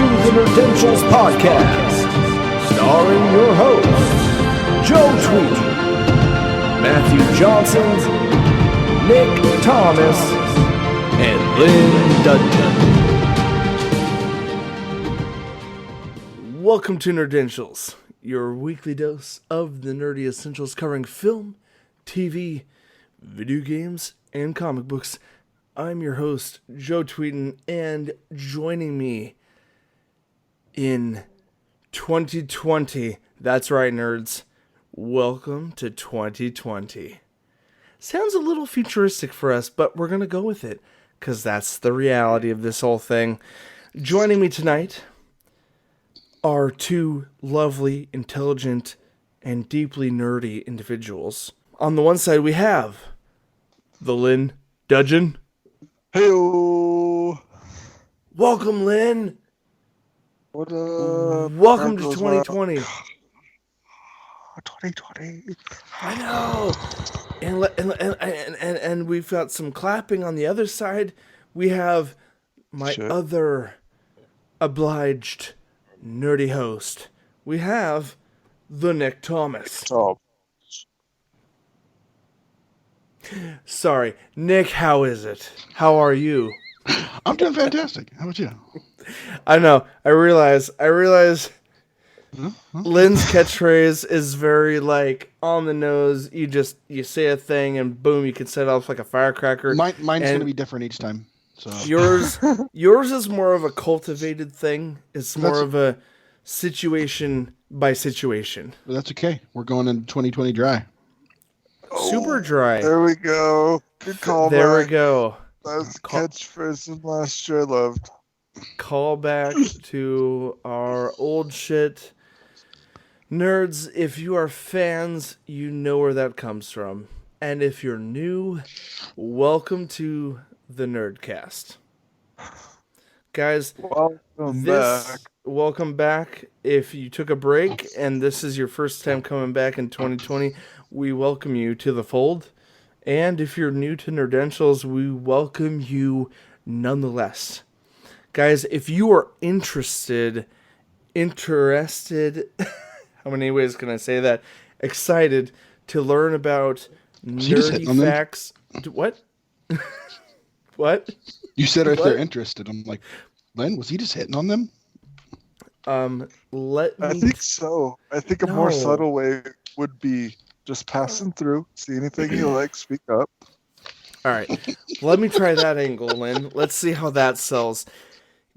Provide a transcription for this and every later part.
the Nerdentials podcast, starring your hosts, Joe Tweedy, Matthew Johnson, Nick Thomas, and Lynn Dudgeon. Welcome to Nerdentials, your weekly dose of the nerdy essentials covering film, TV, video games, and comic books. I'm your host, Joe Tweeden, and joining me in 2020, that's right, nerds, welcome to 2020. Sounds a little futuristic for us, but we're going to go with it, because that's the reality of this whole thing. Joining me tonight are two lovely, intelligent, and deeply nerdy individuals. On the one side, we have the Lynn Dudgeon. Hey-o. Welcome, Lynn. What up? Welcome to 2020. 2020. I know. And we've got some clapping on the other side. We have my other obliged nerdy host. We have the Nick Thomas. Oh. Sorry, Nick, how is it? How are you? I'm doing fantastic. How about you? I know. I realize Lynn's catchphrase is very like on the nose. You say a thing and boom, you can set off like a firecracker. Mine's going to be different each time. So yours is more of a cultivated thing. It's more of a situation by situation. But that's okay. We're going into 2020 dry. Super dry. There we go. Good call. There we go. That's catchphrase from last year I loved. Call back to our old shit. Nerds, if you are fans, you know where that comes from. And if you're new, welcome to the Nerdcast. Guys, welcome back. If you took a break and this is your first time coming back in 2020, we welcome you to the fold. And if you're new to Nerdentials, we welcome you nonetheless. Guys, if you are interested, how many ways can I say that? Excited to learn about nerdy facts. What? What? You said if they're interested. I'm like, Len, was he just hitting on them? I think so. I think a more subtle way would be just passing through. See anything you like, speak up. All right. Let me try that angle, Lynn. Let's see how that sells.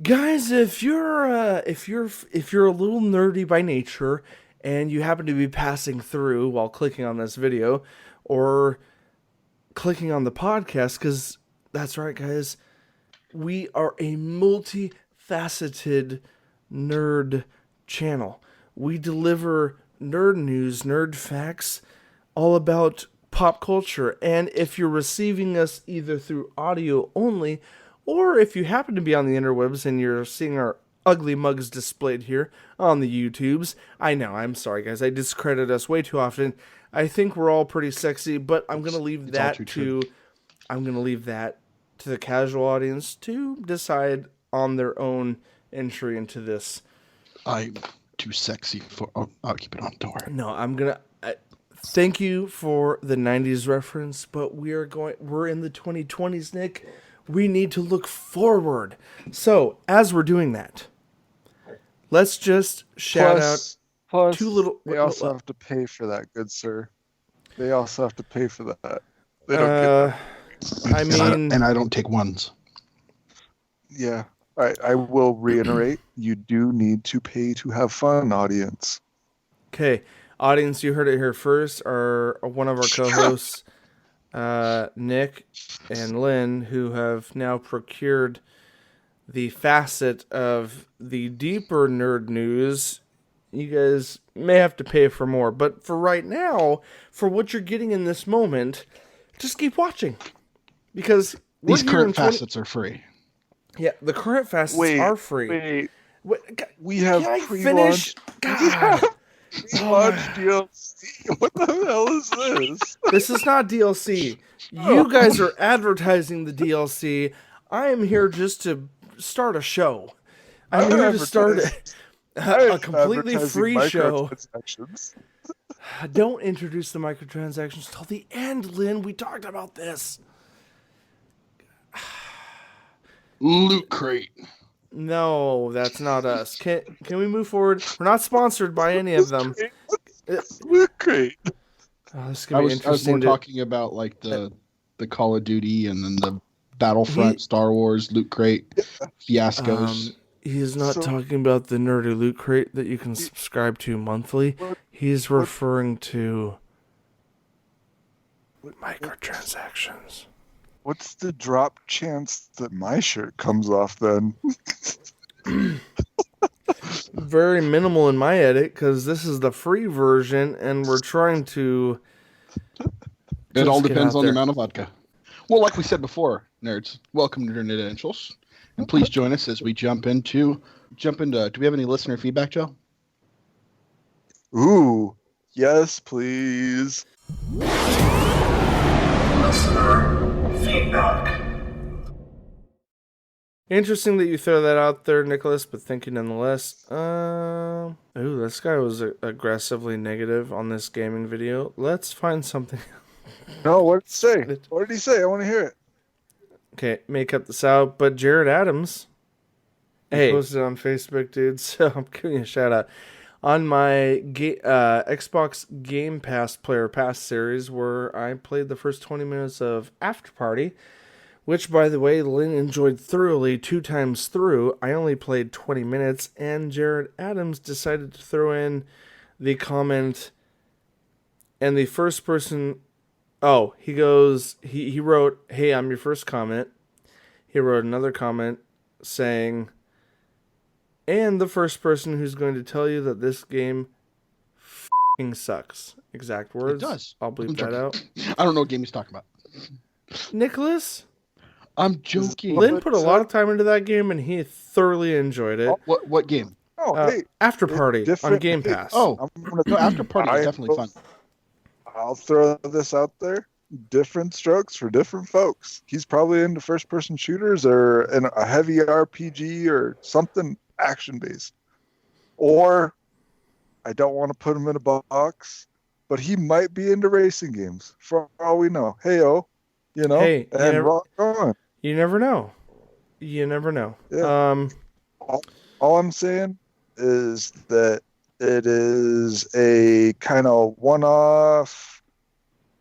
Guys, if you're a little nerdy by nature and you happen to be passing through while clicking on this video or clicking on the podcast, because that's right, guys, we are a multifaceted nerd channel. We deliver nerd news, nerd facts, all about pop culture. And if you're receiving us either through audio only, or if you happen to be on the interwebs and you're seeing our ugly mugs displayed here on the YouTubes, I know, I'm sorry guys, I discredit us way too often. I think we're all pretty sexy, but I'm gonna leave that to the casual audience to decide on their own entry into this. I'm too sexy for. Oh, I'll keep it on door. No, I'm gonna. Thank you for the 90s reference, but we're in the 2020s, Nick. We need to look forward. So, as we're doing that, let's just shout out two little... They also have to pay for that, good sir. They also have to pay for that. They don't get that. And I don't take ones. Yeah. All right, I will reiterate, you do need to pay to have fun, audience. Okay. Audience, you heard it here first. One of our co-hosts, Nick and Lynn, who have now procured the facet of the deeper nerd news. You guys may have to pay for more, but for right now, for what you're getting in this moment, just keep watching. Because these current facets are free. Yeah, the current facets are free. Wait. We have pre-launch. Pre-launch DLC. What the hell is this? This is not DLC. You guys are advertising the DLC. I am here just to start a show. I'm here to start a I'm completely advertising free show. microtransactions. Don't introduce the microtransactions till the end, Lynn. We talked about this. Loot Crate. No, that's not us. Can we move forward? We're not sponsored by any of them. Loot Crate. Oh, this is gonna be interesting. I was more talking about like the Call of Duty and then the Battlefront, Star Wars, Loot Crate fiascos. He's not talking about the nerdy Loot Crate that you can subscribe to monthly. He's referring to microtransactions. What's the drop chance that my shirt comes off then? Very minimal in my edit because this is the free version and we're trying to... It all depends on the amount of vodka. Well, like we said before, nerds, welcome to Nerdentials. And please join us as we jump into. Do we have any listener feedback, Joe? Ooh, yes, please. Listener feedback. Interesting that you throw that out there, Nicholas, but thank you nonetheless. This guy was aggressively negative on this gaming video. Let's find something. No, what did he say? What did he say? I want to hear it. Okay, may cut this out, but Jared Adams, he posted on Facebook, dude, so I'm giving you a shout out. On my Xbox Game Pass Player Pass series, where I played the first 20 minutes of After Party, which, by the way, Lynn enjoyed thoroughly 2 times through. I only played 20 minutes, and Jared Adams decided to throw in the comment, and the first person... Oh, he goes, he wrote, "Hey, I'm your first comment." He wrote another comment saying, "And the first person who's going to tell you that this game f***ing sucks." Exact words. It does. I'll bleep that out. I don't know what game he's talking about. Nicholas? I'm joking. Lynn put a lot of time into that game and he thoroughly enjoyed it. What game? After Party on Game Pass. After Party is definitely fun. I'll throw this out there. Different strokes for different folks. He's probably into first-person shooters or in a heavy RPG or something action-based. Or, I don't want to put him in a box, but he might be into racing games, for all we know. Hey-oh, rock on. You never know. You never know. Yeah. All I'm saying is that it is a kind of one-off,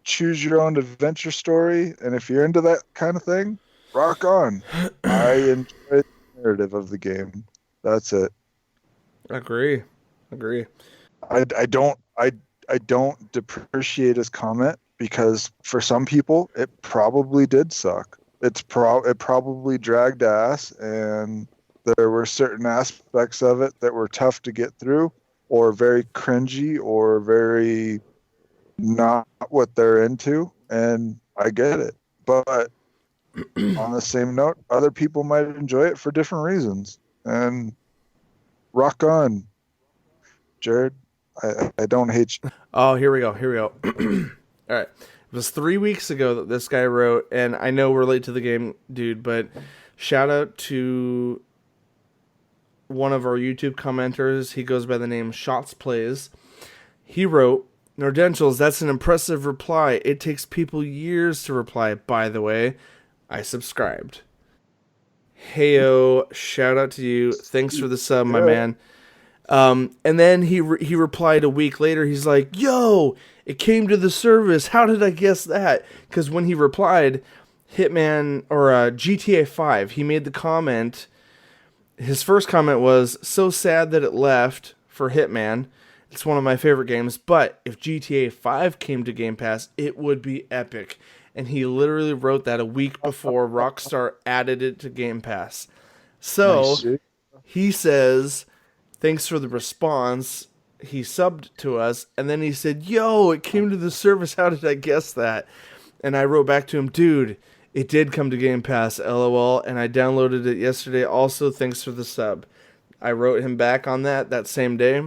choose-your-own-adventure story, and if you're into that kind of thing, rock on. I enjoy the narrative of the game. That's it. Agree. I don't depreciate his comment because for some people it probably did suck. It probably dragged ass, and there were certain aspects of it that were tough to get through, or very cringy, or very not what they're into, and I get it. But on the same note, other people might enjoy it for different reasons. And rock on, Jared. I don't hate you. Oh, here we go. All right. It was 3 weeks ago that this guy wrote, and I know we're late to the game, dude, but shout out to one of our YouTube commenters. He goes by the name Shots Plays. He wrote, "Nerdentials, that's an impressive reply. It takes people years to reply. By the way, I subscribed." Heyo, shout out to you. Thanks for the sub, my man. And then he replied a week later. He's like, "Yo, it came to the service. How did I guess that?" Because when he replied, Hitman or GTA 5, he made the comment. His first comment was, "So sad that it left for Hitman. It's one of my favorite games, but if GTA 5 came to Game Pass, it would be epic." And he literally wrote that a week before Rockstar added it to Game Pass. So he says, "Thanks for the response." He subbed to us, and then he said, "Yo, it came to the service. How did I guess that?" And I wrote back to him, "Dude, it did come to Game Pass, LOL, and I downloaded it yesterday. Also, thanks for the sub." I wrote him back on that same day.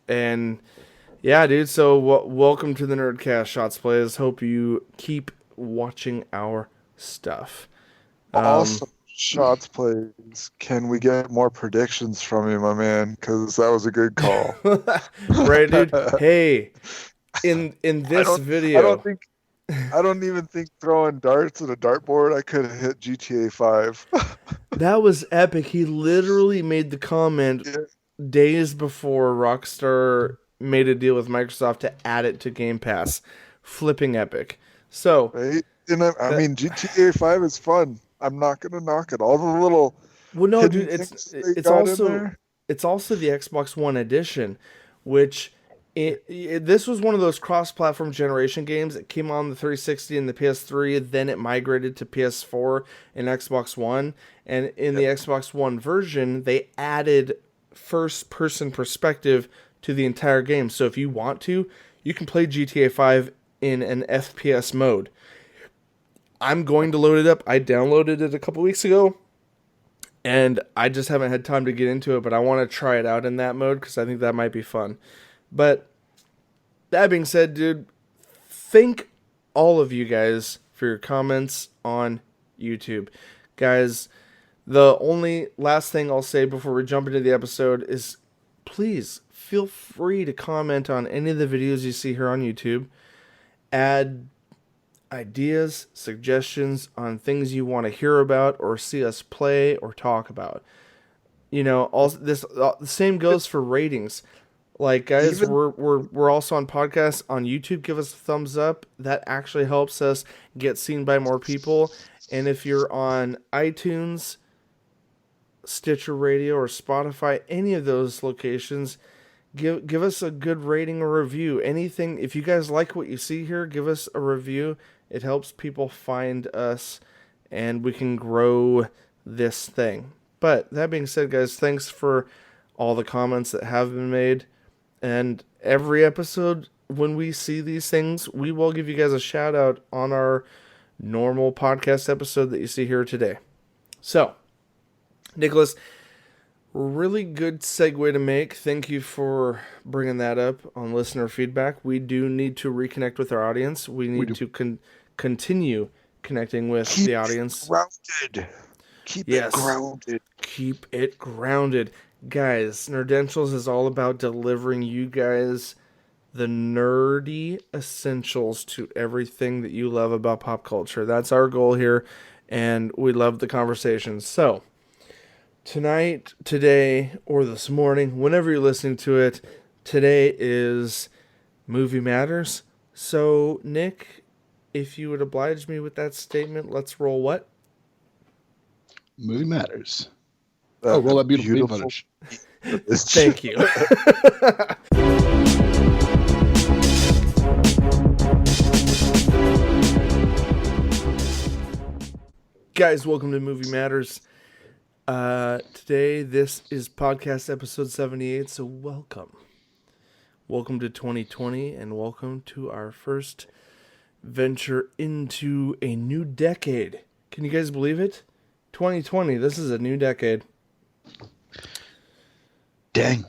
And yeah, dude, so welcome to the Nerdcast, Shots Plays. Hope you keep watching our stuff. Also, Shots, please. Can we get more predictions from you, my man? Because that was a good call. Right, dude? Hey, in I this don't. video, I don't even think throwing darts at a dartboard I could have hit GTA 5. that was epic. He literally made the comment Yeah, days before Rockstar made a deal with Microsoft to add it to Game Pass. Flipping epic. So, right? And I that, mean, GTA 5 is fun. I'm not gonna knock it. All the little well, no, hidden dude, things they got in there. it's also the Xbox One edition, which this was one of those cross-platform generation games. It came on the 360 and the PS3, then it migrated to PS4 and Xbox One. And in the Xbox One version, they added first-person perspective to the entire game. So if you want to, you can play GTA 5 in an FPS mode. I'm going to load it up. I downloaded it a couple weeks ago, and I just haven't had time to get into it, but I want to try it out in that mode because I think that might be fun. But that being said, dude, thank all of you guys for your comments on YouTube. Guys, the only last thing I'll say before we jump into the episode is please feel free to comment on any of the videos you see here on YouTube. Add ideas, suggestions on things you want to hear about or see us play or talk about. You know, all this the same goes for ratings. Like, guys, Even we're also on podcasts on YouTube. Give us a thumbs up. That actually helps us get seen by more people. And if you're on iTunes, Stitcher Radio, or Spotify, any of those locations, give us a good rating or review. Anything, if you guys like what you see here, give us a review. It helps people find us, and we can grow this thing. But that being said, guys, thanks for all the comments that have been made. And every episode, when we see these things, we will give you guys a shout out on our normal podcast episode that you see here today. So, Nicholas, really good segue to make. Thank you for bringing that up on listener feedback. We do need to reconnect with our audience. We need to continue connecting with the audience. Grounded. Keep it grounded. Keep it grounded. Guys, Nerdentials is all about delivering you guys the nerdy essentials to everything that you love about pop culture. That's our goal here, and we love the conversation. So, tonight, today, or this morning, whenever you're listening to it, today is Movie Matters. So, Nick, if you would oblige me with that statement, let's roll what? Movie Matters. Roll that beautiful footage. Thank you. Guys, welcome to Movie Matters. Today, this is podcast episode 78, so welcome. Welcome to 2020, and welcome to our first venture into a new decade. Can you guys believe it? 2020, this is a new decade. Dang.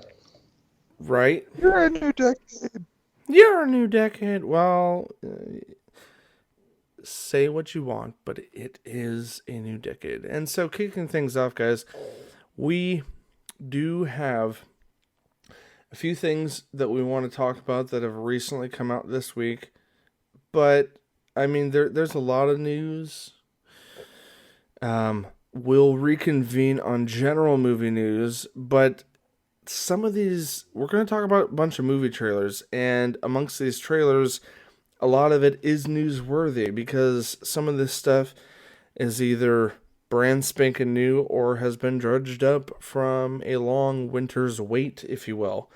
Right? You're a new decade. You're a new decade. Well, say what you want, but it is a new decade. And so, kicking things off, guys, we do have a few things that we want to talk about that have recently come out this week. But, I mean, there's a lot of news. We'll reconvene on general movie news, but some of these, we're going to talk about a bunch of movie trailers, and amongst these trailers, a lot of it is newsworthy because some of this stuff is either brand spanking new or has been dredged up from a long winter's wait, if you will.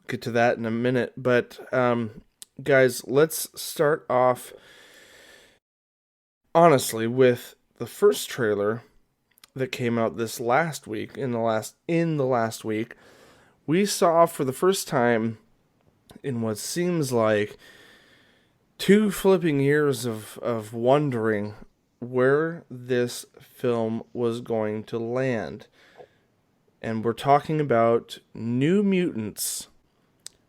Get to that in a minute, but guys, let's start off honestly with the first trailer that came out this last week. In the last week, we saw for the first time in what seems like 2 flipping years of wondering where this film was going to land. And we're talking about New Mutants.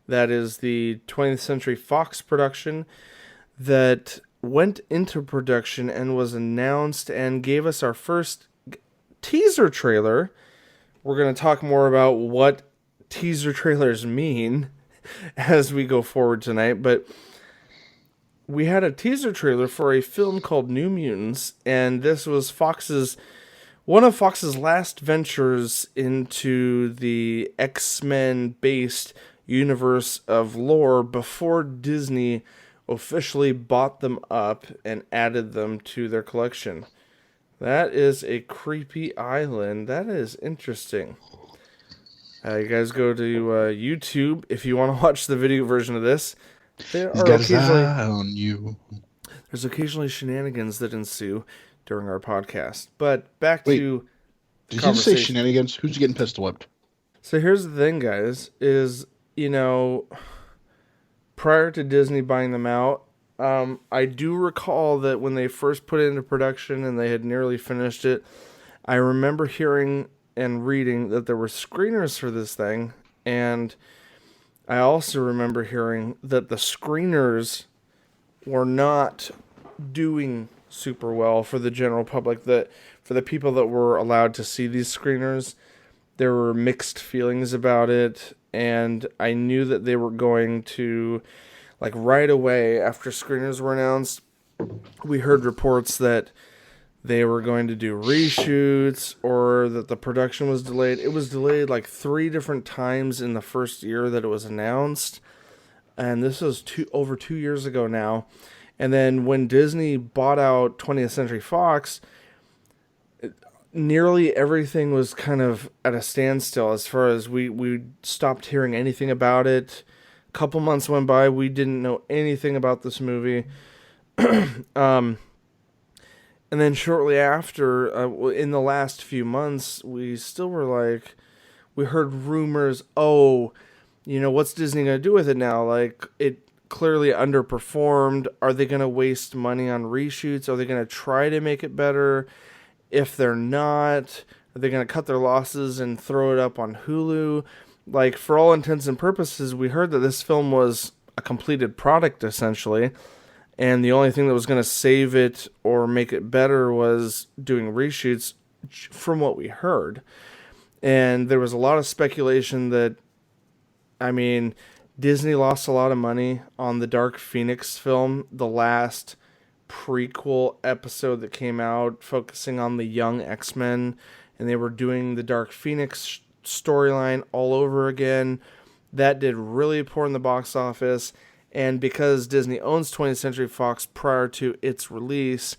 That is the 20th Century Fox production that went into production and was announced and gave us our first teaser trailer. We're going to talk more about what teaser trailers mean as we go forward tonight, but we had a teaser trailer for a film called New Mutants, and this was one of Fox's last ventures into the X-Men based universe of lore before Disney officially bought them up and added them to their collection. That is a creepy island. That is interesting. You guys go to YouTube if you want to watch the video version of this. There's occasionally shenanigans that ensue during our podcast. But back to did you say shenanigans? Who's getting pistol whipped? So here's the thing, guys, is, prior to Disney buying them out, I do recall that when they first put it into production and they had nearly finished it, I remember hearing and reading that there were screeners for this thing, and I also remember hearing that the screeners were not doing super well for the general public, that for the people that were allowed to see these screeners, there were mixed feelings about it, and I knew that they were going to, right away after screeners were announced, we heard reports that they were going to do reshoots or that the production was delayed. It was delayed 3 different times in the first year that it was announced, and this was over 2 years ago now. And then when Disney bought out 20th Century Fox, nearly everything was kind of at a standstill as far as we stopped hearing anything about it. A couple months went by, we didn't know anything about this movie. And then shortly after, in the last few months, we still were we heard rumors, what's Disney going to do with it now? It clearly underperformed. Are they going to waste money on reshoots? Are they going to try to make it better? If they're not, are they going to cut their losses and throw it up on Hulu? For all intents and purposes, we heard that this film was a completed product, essentially. And the only thing that was going to save it or make it better was doing reshoots, from what we heard. And there was a lot of speculation that, Disney lost a lot of money on the Dark Phoenix film, the last prequel episode that came out focusing on the young X-Men, and they were doing the Dark Phoenix storyline all over again. That did really poor in the box office. And because Disney owns 20th Century Fox prior to its release,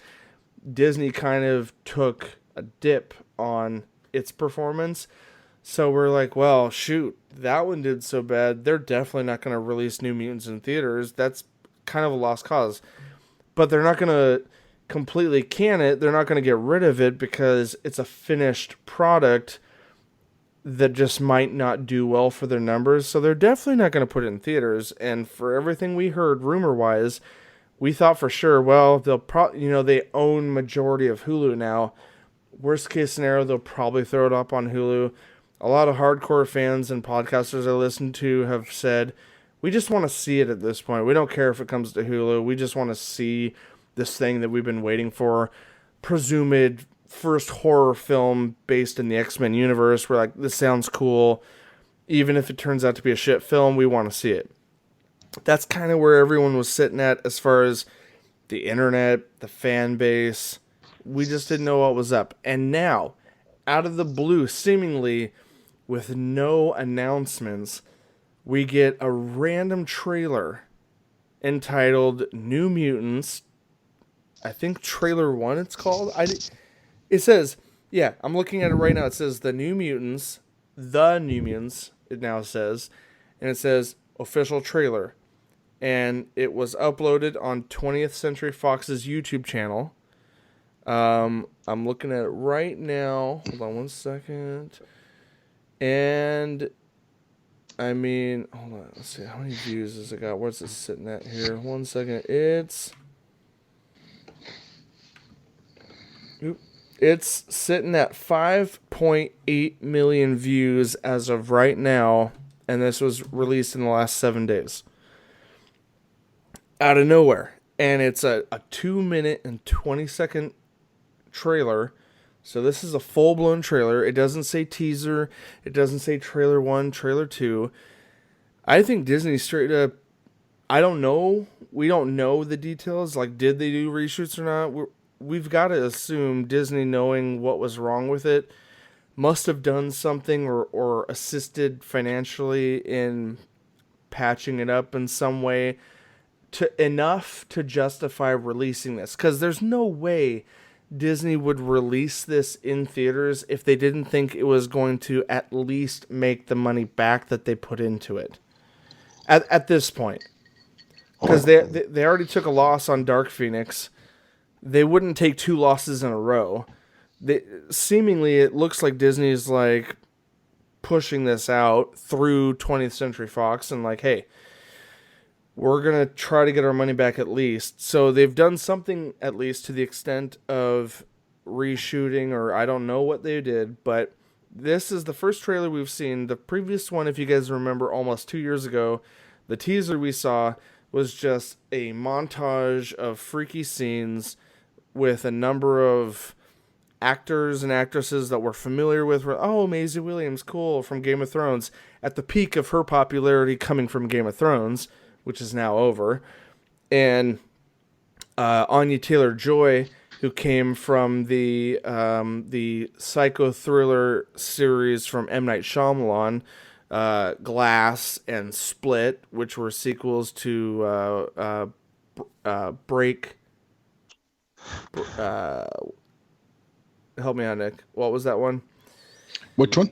Disney kind of took a dip on its performance. So we're like, well, shoot, that one did so bad. They're definitely not going to release New Mutants in theaters. That's kind of a lost cause. But they're not going to completely can it. They're not going to get rid of it because it's a finished product that just might not do well for their numbers. So they're definitely not going to put it in theaters. And for everything we heard rumor-wise, we thought for sure, well, they'll they own majority of Hulu now. Worst case scenario, they'll probably throw it up on Hulu. A lot of hardcore fans and podcasters I listen to have said, we just want to see it at this point. We don't care if it comes to Hulu. We just want to see this thing that we've been waiting for. Presumed first horror film based in the X-Men universe. We're like, this sounds cool. Even if it turns out to be a shit film, we want to see it. That's kind of where everyone was sitting at as far as the internet, the fan base. We just didn't know what was up. And now, out of the blue, seemingly with no announcements, we get a random trailer entitled New Mutants. I think trailer 1 it's called. It says, I'm looking at it right now. It says The New Mutants, it now says. And it says official trailer. And it was uploaded on 20th Century Fox's YouTube channel. I'm looking at it right now. Hold on one second. And, hold on. Let's see. How many views has it got? Where's it sitting at here? 1 second. It's sitting at 5.8 million views as of right now, and this was released in the last 7 days. Out of nowhere. And it's a 2 minute and 20 second trailer. So this is a full-blown trailer. It doesn't say teaser. It doesn't say trailer 1, trailer 2. I think Disney straight up, I don't know. We don't know the details. Like, did they do reshoots or not? We've got to assume Disney, knowing what was wrong with it, must have done something or assisted financially in patching it up in some way enough to justify releasing this. Because there's no way Disney would release this in theaters if they didn't think it was going to at least make the money back that they put into it. At this point. Because they already took a loss on Dark Phoenix. They wouldn't take 2 losses in a row. Seemingly, it looks like Disney is like pushing this out through 20th Century Fox and like, hey, we're going to try to get our money back at least. So they've done something at least to the extent of reshooting, or I don't know what they did, but this is the first trailer we've seen. The previous one, if you guys remember, almost 2 years ago, the teaser we saw was just a montage of freaky scenes with a number of actors and actresses that we're familiar with. Oh, Maisie Williams, cool, from Game of Thrones, at the peak of her popularity coming from Game of Thrones, which is now over. And Anya Taylor-Joy, who came from the psycho thriller series from M. Night Shyamalan, Glass and Split, which were sequels to Break. Help me out, Nick. What was that one? Which one?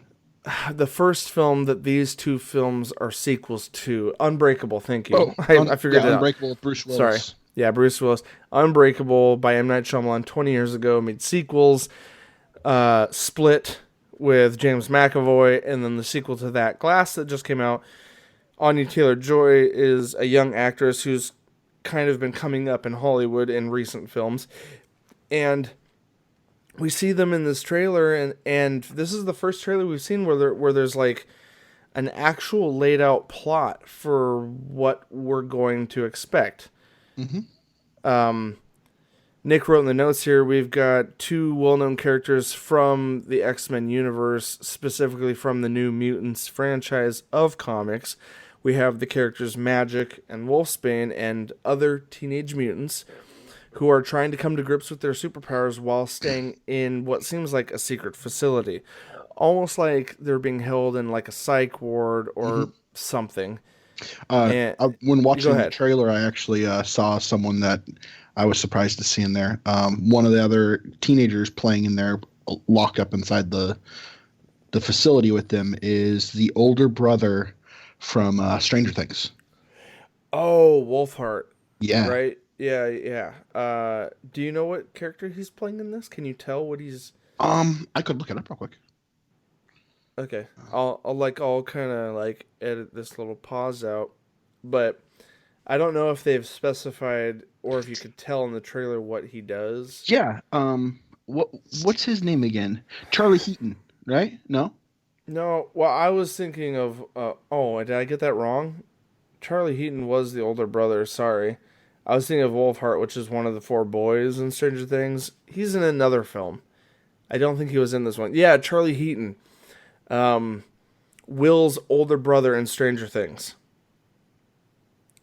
The first film that these 2 films are sequels to. Unbreakable, thank you. Oh, I figured it out. Unbreakable with Bruce Willis. Sorry. Yeah, Bruce Willis. Unbreakable by M. Night Shyamalan 20 years ago, made sequels. Split with James McAvoy, and then the sequel to that, Glass, that just came out. Anya Taylor-Joy is a young actress who's kind of been coming up in Hollywood in recent films. And we see them in this trailer, and this is the first trailer we've seen where there's like an actual laid out plot for what we're going to expect. Mm-hmm. Nick wrote in the notes here, we've got 2 well-known characters from the X-Men universe, specifically from the New Mutants franchise of comics. We have the characters Magic and Wolfsbane and other teenage mutants who are trying to come to grips with their superpowers while staying in what seems like a secret facility. Almost like they're being held in like a psych ward or something. When watching the trailer, I actually saw someone that I was surprised to see in there. One of the other teenagers playing in there, locked up inside the facility with them, is the older brother from Stranger Things. Oh, Wolfheart. Yeah. Right? Yeah. Do you know what character he's playing in this? Can you tell what he's... I could look it up real quick. Okay. I'll kind of like edit this little pause out, but I don't know if they've specified or if you could tell in the trailer what he does. Yeah. What's his name again? Charlie Heaton, right? No. Well, I was thinking of. Did I get that wrong? Charlie Heaton was the older brother. Sorry, I was thinking of Wolfheart, which is one of the 4 boys in Stranger Things. He's in another film. I don't think he was in this one. Yeah, Charlie Heaton. Will's older brother in Stranger Things.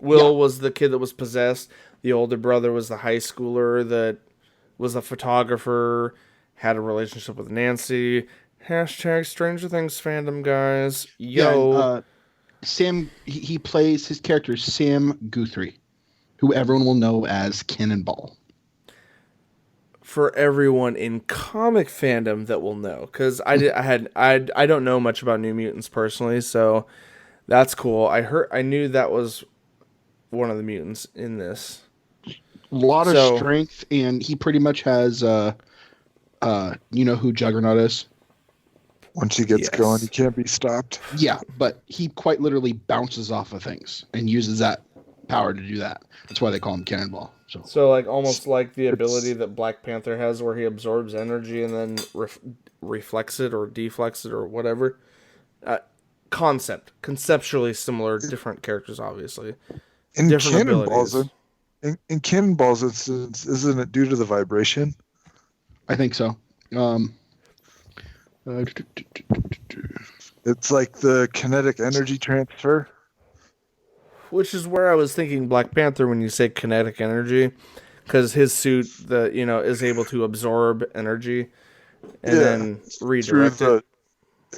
Will was the kid that was possessed. The older brother was the high schooler that was a photographer, had a relationship with Nancy. Hashtag Stranger Things fandom, guys. Yo. Yeah, Sam, he plays, his character is Sam Guthrie, who everyone will know as Cannonball. For everyone in comic fandom that will know, because I don't know much about New Mutants personally, so that's cool. I knew that was one of the mutants in this. A lot of strength, and he pretty much has you know who Juggernaut is? Once he gets going, he can't be stopped. Yeah, but he quite literally bounces off of things and uses that power to do that. That's why they call him Cannonball. So like almost like the ability that Black Panther has, where he absorbs energy and then reflects it or deflects it or whatever. Conceptually similar, different characters, obviously. In Cannonball's instance, isn't it due to the vibration? I think so. It's like the kinetic energy transfer. Which is where I was thinking Black Panther when you say kinetic energy, because his suit is able to absorb energy and then through redirect it. the.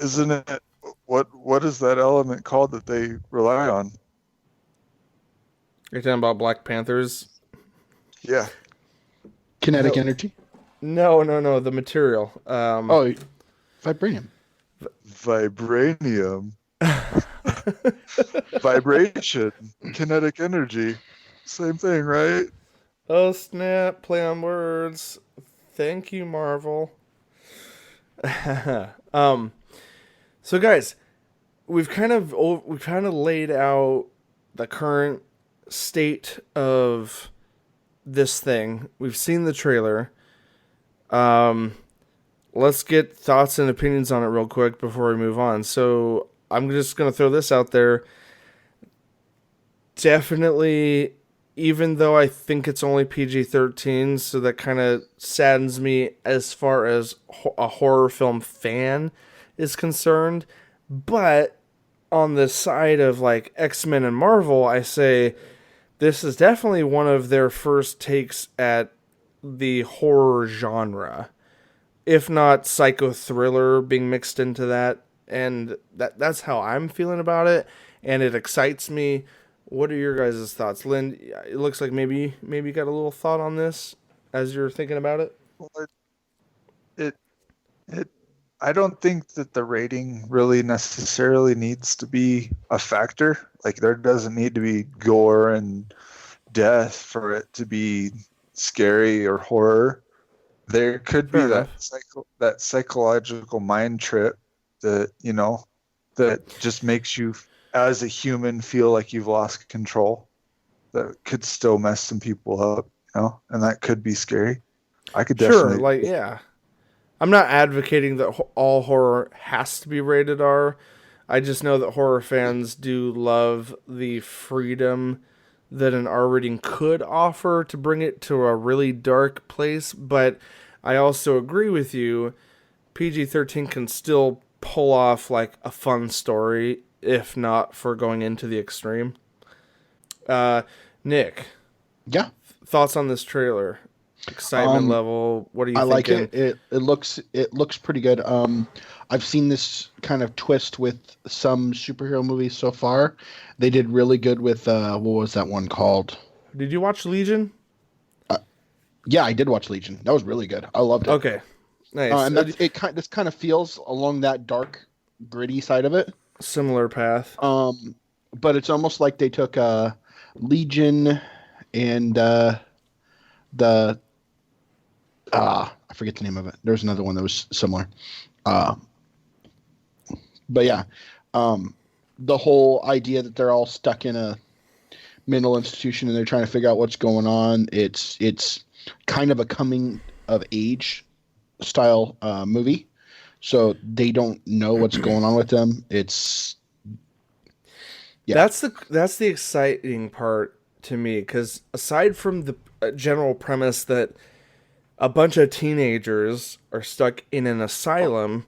Isn't it? What is that element called that they rely on? You're talking about Black Panthers? Yeah. Kinetic energy? No, the material. Vibranium. Vibranium. Vibration. Kinetic energy. Same thing, right? Oh snap! Play on words. Thank you, Marvel. So guys, we've kind of laid out the current state of this thing. We've seen the trailer. Let's get thoughts and opinions on it real quick before we move on. So I'm just gonna throw this out there. Definitely, even though I think it's only PG-13, so that kind of saddens me as far as a horror film fan is concerned. But on the side of like X-Men and Marvel, I say this is definitely one of their first takes at the horror genre, if not psycho thriller being mixed into that. And that's how I'm feeling about it, and it excites me. What are your guys' thoughts? Lynn, it looks like maybe you got a little thought on this as you're thinking about it. Well, it I don't think that the rating really necessarily needs to be a factor. Like, there doesn't need to be gore and death for it to be scary or horror. There could be that psychological mind trip that, that just makes you as a human feel like you've lost control. That could still mess some people up, and that could be scary. I could definitely I'm not advocating that all horror has to be rated R. I just know that horror fans do love the freedom that an R rating could offer to bring it to a really dark place, but I also agree with you. PG-13 can still pull off like a fun story, if not for going into the extreme. Nick, yeah, thoughts on this trailer? Excitement level. What are you thinking? I like it. It looks pretty good. I've seen this kind of twist with some superhero movies so far. They did really good with what was that one called? Did you watch Legion? Yeah, I did watch Legion. That was really good. I loved it. Okay, nice. And this kind of feels along that dark, gritty side of it. Similar path. But it's almost like they took Legion and I forget the name of it. There's another one that was similar. But yeah, the whole idea that they're all stuck in a mental institution and they're trying to figure out what's going on. It's kind of a coming of age style movie. So they don't know what's going on with them. That's the exciting part to me, because aside from the general premise that a bunch of teenagers are stuck in an asylum,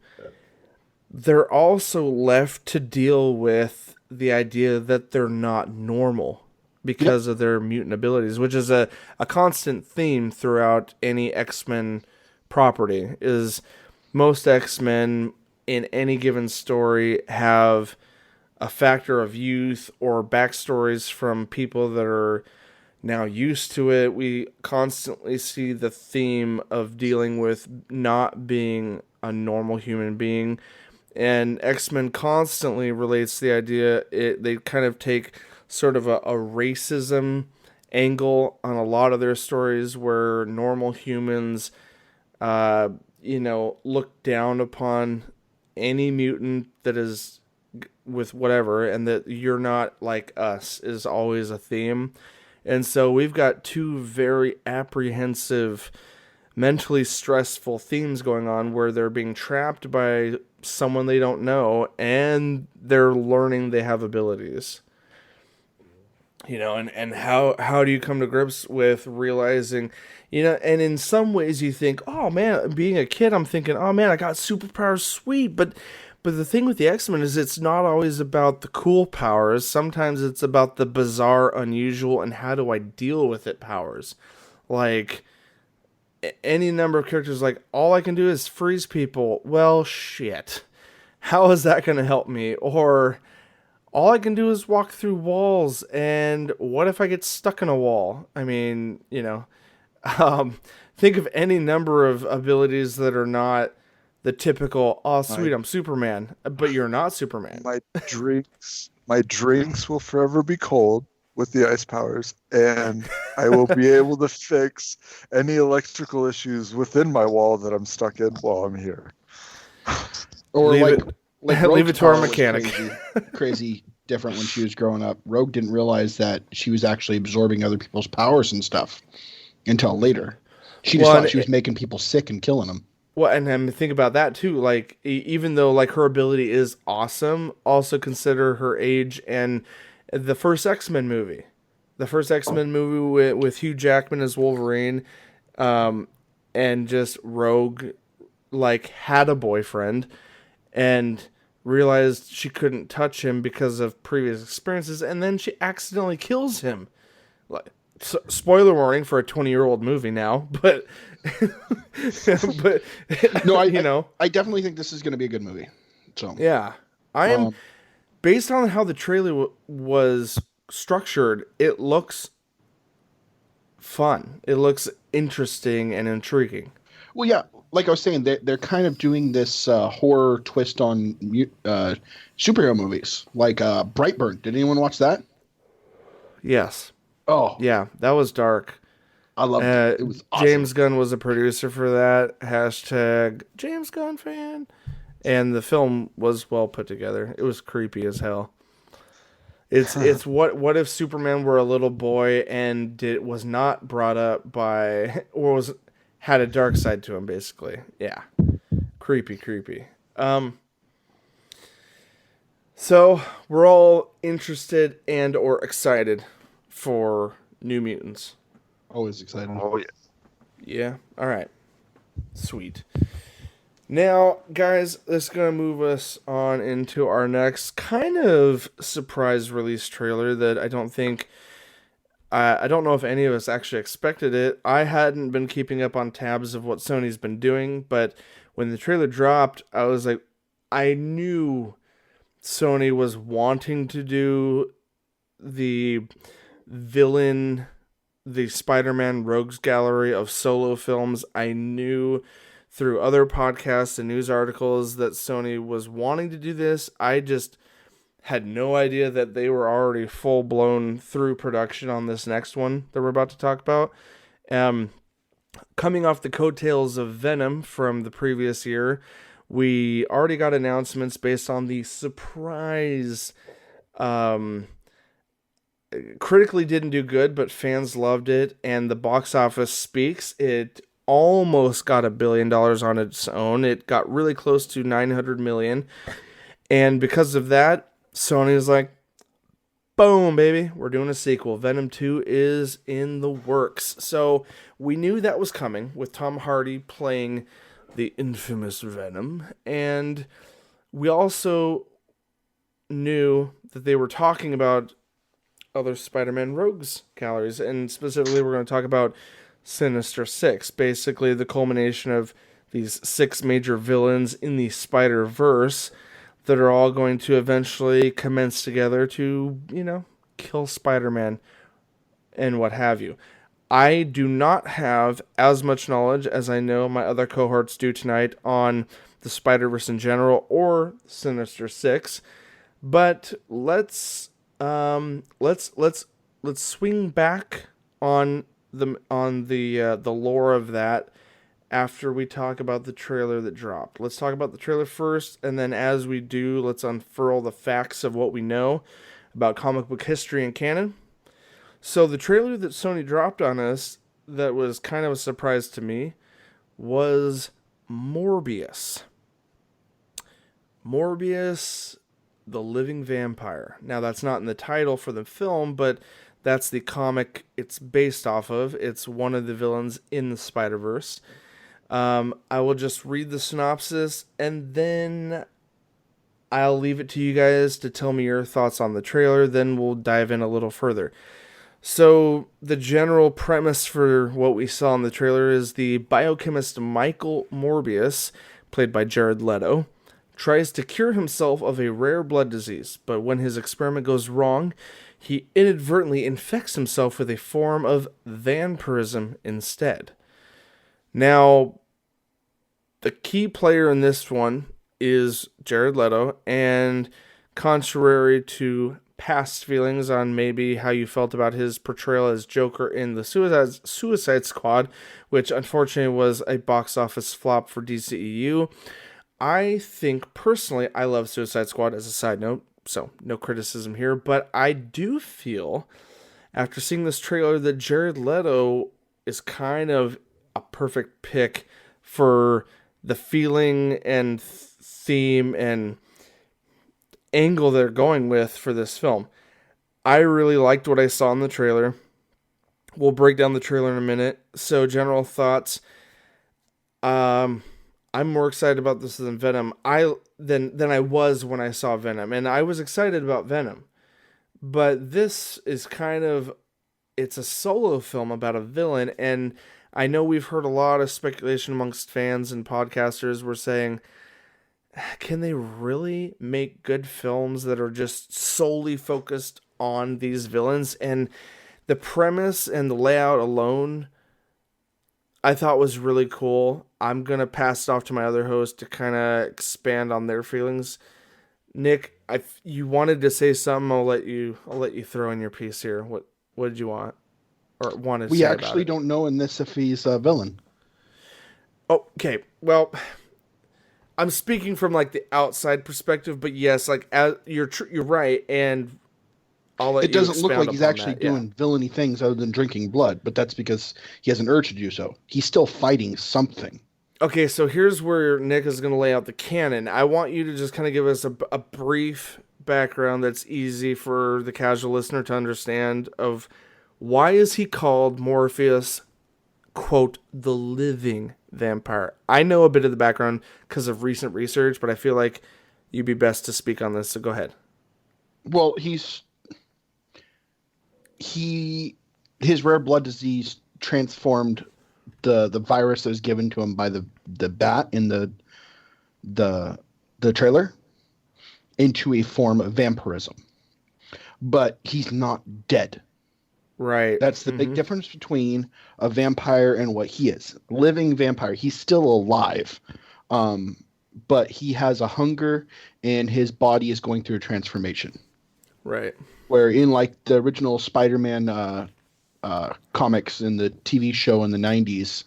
they're also left to deal with the idea that they're not normal because of their mutant abilities, which is a constant theme throughout any X-Men property. Is most X-Men in any given story have a factor of youth or backstories from people that are now used to it. We constantly see the theme of dealing with not being a normal human being, and X-Men constantly relates the idea. They kind of take sort of a racism angle on a lot of their stories, where normal humans, look down upon any mutant that is with whatever, and that you're not like us is always a theme. And so we've got two very apprehensive, mentally stressful themes going on, where they're being trapped by someone they don't know, and they're learning they have abilities. and how do you come to grips with realizing, and in some ways you think, oh man, being a kid, I'm thinking, oh man, I got superpowers, sweet, but the thing with the X-Men is it's not always about the cool powers. Sometimes it's about the bizarre, unusual, and how do I deal with it powers. Like, any number of characters, like, all I can do is freeze people. Well, shit. How is that going to help me? Or, all I can do is walk through walls, and what if I get stuck in a wall? I mean, think of any number of abilities that are not the typical, oh sweet, I'm Superman, but you're not Superman. My drinks will forever be cold with the ice powers, and I will be able to fix any electrical issues within my wall that I'm stuck in while I'm here. Or leave it to our mechanic. Crazy different when she was growing up. Rogue didn't realize that she was actually absorbing other people's powers and stuff until later. She just thought she was making people sick and killing them. Well, and think about that too. Like, even though like her ability is awesome, also consider her age and the first X-Men movie. The first X-Men movie with Hugh Jackman as Wolverine, and just Rogue, like, had a boyfriend and realized she couldn't touch him because of previous experiences, and then she accidentally kills him. Like, spoiler warning for a 20-year-old movie now, but but no, I definitely think this is going to be a good movie. So yeah, I am. Based on how the trailer was structured, it looks fun. It looks interesting and intriguing. Well, yeah, like I was saying, they're kind of doing this horror twist on superhero movies, like Brightburn. Did anyone watch that? Yes. Oh. Yeah, that was dark. I loved it. It was awesome. James Gunn was a producer for that. # James Gunn fan. And the film was well put together. It was creepy as hell. It's what if Superman were a little boy and was not brought up by, or had a dark side to him, basically. Yeah. Creepy. So we're all interested and or excited for New Mutants. Always excited. Oh, yeah. Yeah? All right. Sweet. Now, guys, this is going to move us on into our next kind of surprise release trailer that I don't know if any of us actually expected it. I hadn't been keeping up on tabs of what Sony's been doing, but when the trailer dropped, I was like, I knew Sony was wanting to do the Spider-Man Rogues Gallery of solo films. I knew through other podcasts and news articles that Sony was wanting to do this. I just had no idea that they were already full-blown through production on this next one that we're about to talk about. Coming off the coattails of Venom from the previous year, we already got announcements based on the surprise. Critically didn't do good, but fans loved it, and the box office speaks. It almost got $1 billion on its own. It got really close to 900 million. And because of that, Sony's like, boom, baby, we're doing a sequel. Venom 2 is in the works. So we knew that was coming with Tom Hardy playing the infamous Venom. And we also knew that they were talking about other Spider-Man Rogues galleries. And specifically, we're going to talk about Sinister Six, basically the culmination of these 6 major villains in the Spider-Verse that are all going to eventually commence together to, kill Spider-Man and what have you. I do not have as much knowledge as I know my other cohorts do tonight on the Spider-Verse in general or Sinister Six, but let's swing back on the lore of that after we talk about the trailer that dropped. Let's talk about the trailer first, and then as we do, let's unfurl the facts of what we know about comic book history and canon. So the trailer that Sony dropped on us that was kind of a surprise to me was Morbius. Morbius, the living vampire. Now, that's not in the title for the film, but That's the comic it's based off of. It's one of the villains in the Spider-Verse. I will just read the synopsis, and then I'll leave it to you guys to tell me your thoughts on the trailer. Then we'll dive in a little further. So, the general premise for what we saw in the trailer is the biochemist Michael Morbius, played by Jared Leto, tries to cure himself of a rare blood disease, but when his experiment goes wrong, he inadvertently infects himself with a form of vampirism instead. Now, the key player in this one is Jared Leto, and contrary to past feelings on maybe how you felt about his portrayal as Joker in the Suicide Squad, which unfortunately was a box office flop for DCEU, I think personally I love Suicide Squad as a side note, so no criticism here, but I do feel after seeing this trailer that Jared Leto is kind of a perfect pick for the feeling and theme and angle they're going with for this film. I really liked what I saw in the trailer. We'll break down the trailer in a minute. So, general thoughts. I'm more excited about this than Venom. Than I was when I saw Venom, and I was excited about Venom. But this is it's a solo film about a villain, and I know we've heard a lot of speculation amongst fans and podcasters were saying, can they really make good films that are just solely focused on these villains? And the premise and the layout alone, I thought was really cool. I'm going to pass it off to my other host to kind of expand on their feelings. Nick, you wanted to say something. I'll let you throw in your piece here. What did you want? Or wanted to say about it? We actually don't know in this if he's a villain. Okay, well, I'm speaking from like the outside perspective, but yes, like you're right, and I'll let it doesn't look like he's actually doing villainy things other than drinking blood, but that's because he has an urge to do so. He's still fighting something. Okay, so here's where Nick is going to lay out the canon. I want you to just kind of give us a brief background that's easy for the casual listener to understand of why is he called Morpheus, quote, the living vampire. I know a bit of the background because of recent research, but I feel like you'd be best to speak on this, so go ahead. Well, his rare blood disease transformed the virus that was given to him by the bat in the trailer into a form of vampirism. But he's not dead. Right. That's the big difference between a vampire and what he is. Living vampire. He's still alive. But he has a hunger and his body is going through a transformation. Right. Where in like the original Spider-Man comics and the TV show in the 90s,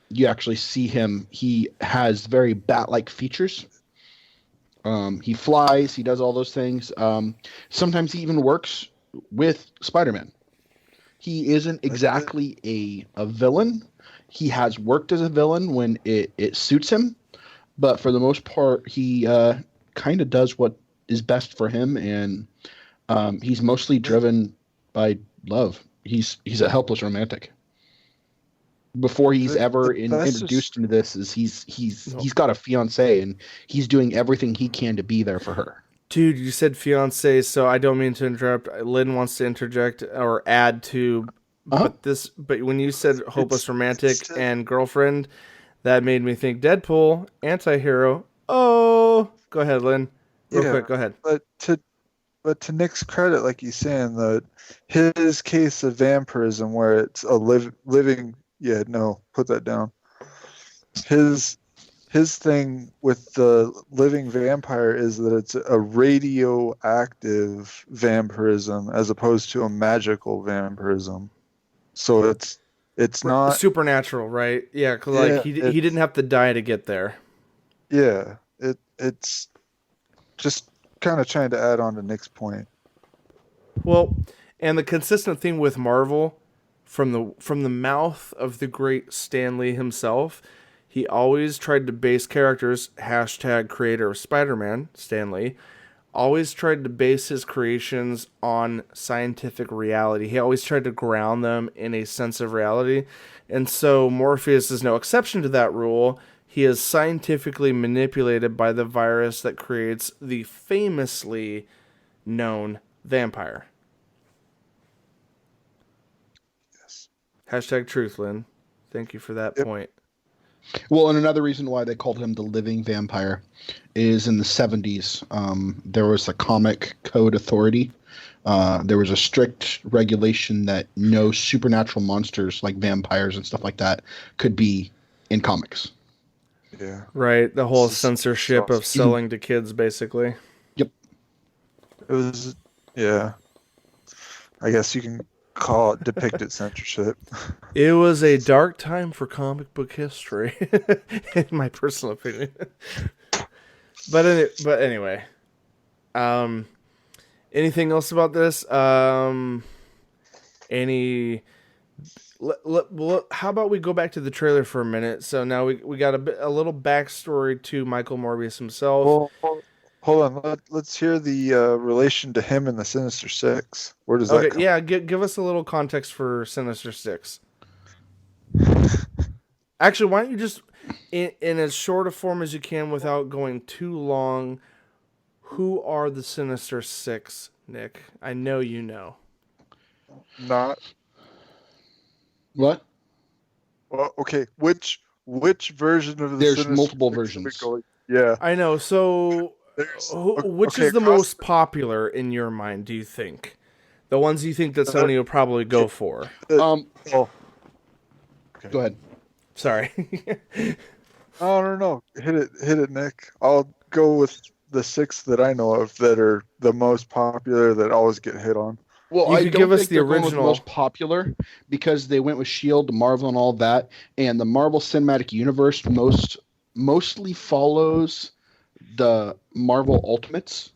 you actually see him. He has very bat-like features. He flies. He does all those things. Sometimes he even works with Spider-Man. He isn't exactly a villain. He has worked as a villain when it suits him, but for the most part, he kind of does what is best for him, and he's mostly driven by love. He's a helpless romantic. Before he's ever introduced into this, he's got a fiance, and he's doing everything he can to be there for her. Dude, you said fiance, so I don't mean to interrupt. Lynn wants to interject or add to, but when you said hopeless romantic and girlfriend, that made me think Deadpool, anti-hero. Oh, go ahead, Lynn. Real quick, go ahead. But to Nick's credit, like he's saying, that his case of vampirism, where it's a living, put that down. His thing with the living vampire is that it's a radioactive vampirism as opposed to a magical vampirism. So it's not supernatural, right? Yeah, because he didn't have to die to get there. Yeah, it's just kind of trying to add on to Nick's point. Well, and the consistent thing with Marvel, from the mouth of the great Stan Lee himself, he always tried to base characters, #creator of Spider-Man, Stan Lee, always tried to base his creations on scientific reality. He always tried to ground them in a sense of reality. And so Morpheus is no exception to that rule. He is scientifically manipulated by the virus that creates the famously known vampire. Yes. Hashtag truth, Lynn. Thank you for that point. Well, and another reason why they called him the living vampire is in the 70s, there was a comic code authority. There was a strict regulation that no supernatural monsters like vampires and stuff like that could be in comics. Yeah. Right, the whole censorship of selling to kids, basically. Yep. It was, yeah. I guess you can call it depicted censorship. It was a dark time for comic book history, in my personal opinion. But anyway, anything else about this? How about we go back to the trailer for a minute? So now we got a little backstory to Michael Morbius himself. Well, hold on. Let's hear the relation to him and the Sinister Six. Where does that come? Yeah, give us a little context for Sinister Six. Actually, why don't you just, in as short a form as you can without going too long, who are the Sinister Six, Nick? I know you know. Not. What? Well, okay. Which version of the There's Sinister multiple Six versions. Yeah. I know. So, which is the most popular in your mind, do you think? The ones you think that Sony will probably go for? Okay. Go ahead. Sorry. No. Hit it, Nick. I'll go with the 6 that I know of that are the most popular that always get hit on. Well, you could give us the original most popular because they went with S.H.I.E.L.D., Marvel, and all that, and the Marvel Cinematic Universe mostly follows the Marvel Ultimates.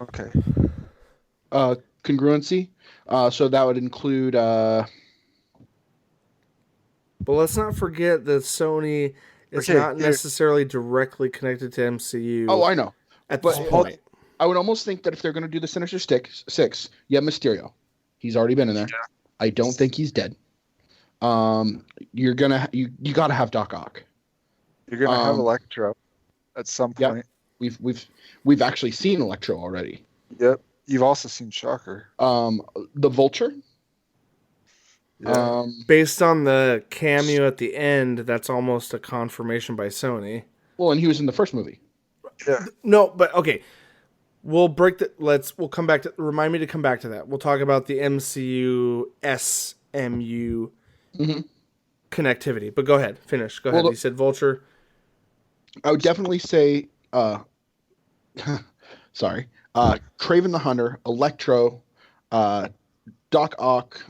Okay. Congruency. So that would include. But let's not forget that Sony is not necessarily directly connected to MCU. Oh, I know. At this point. I would almost think that if they're going to do the Sinister Six, you have Mysterio. He's already been in there. Yeah. I don't think he's dead. You got to have Doc Ock. You're gonna have Electro at some point. Yep. We've actually seen Electro already. Yep. You've also seen Shocker. The Vulture. Yeah. Based on the cameo at the end, that's almost a confirmation by Sony. Well, and he was in the first movie. Yeah. No, but okay. We'll come back to, remind me to come back to that. We'll talk about the MCU, SMU connectivity. But go ahead, finish. Go ahead. You said Vulture. I would definitely say, sorry, Kraven the Hunter, Electro, Doc Ock,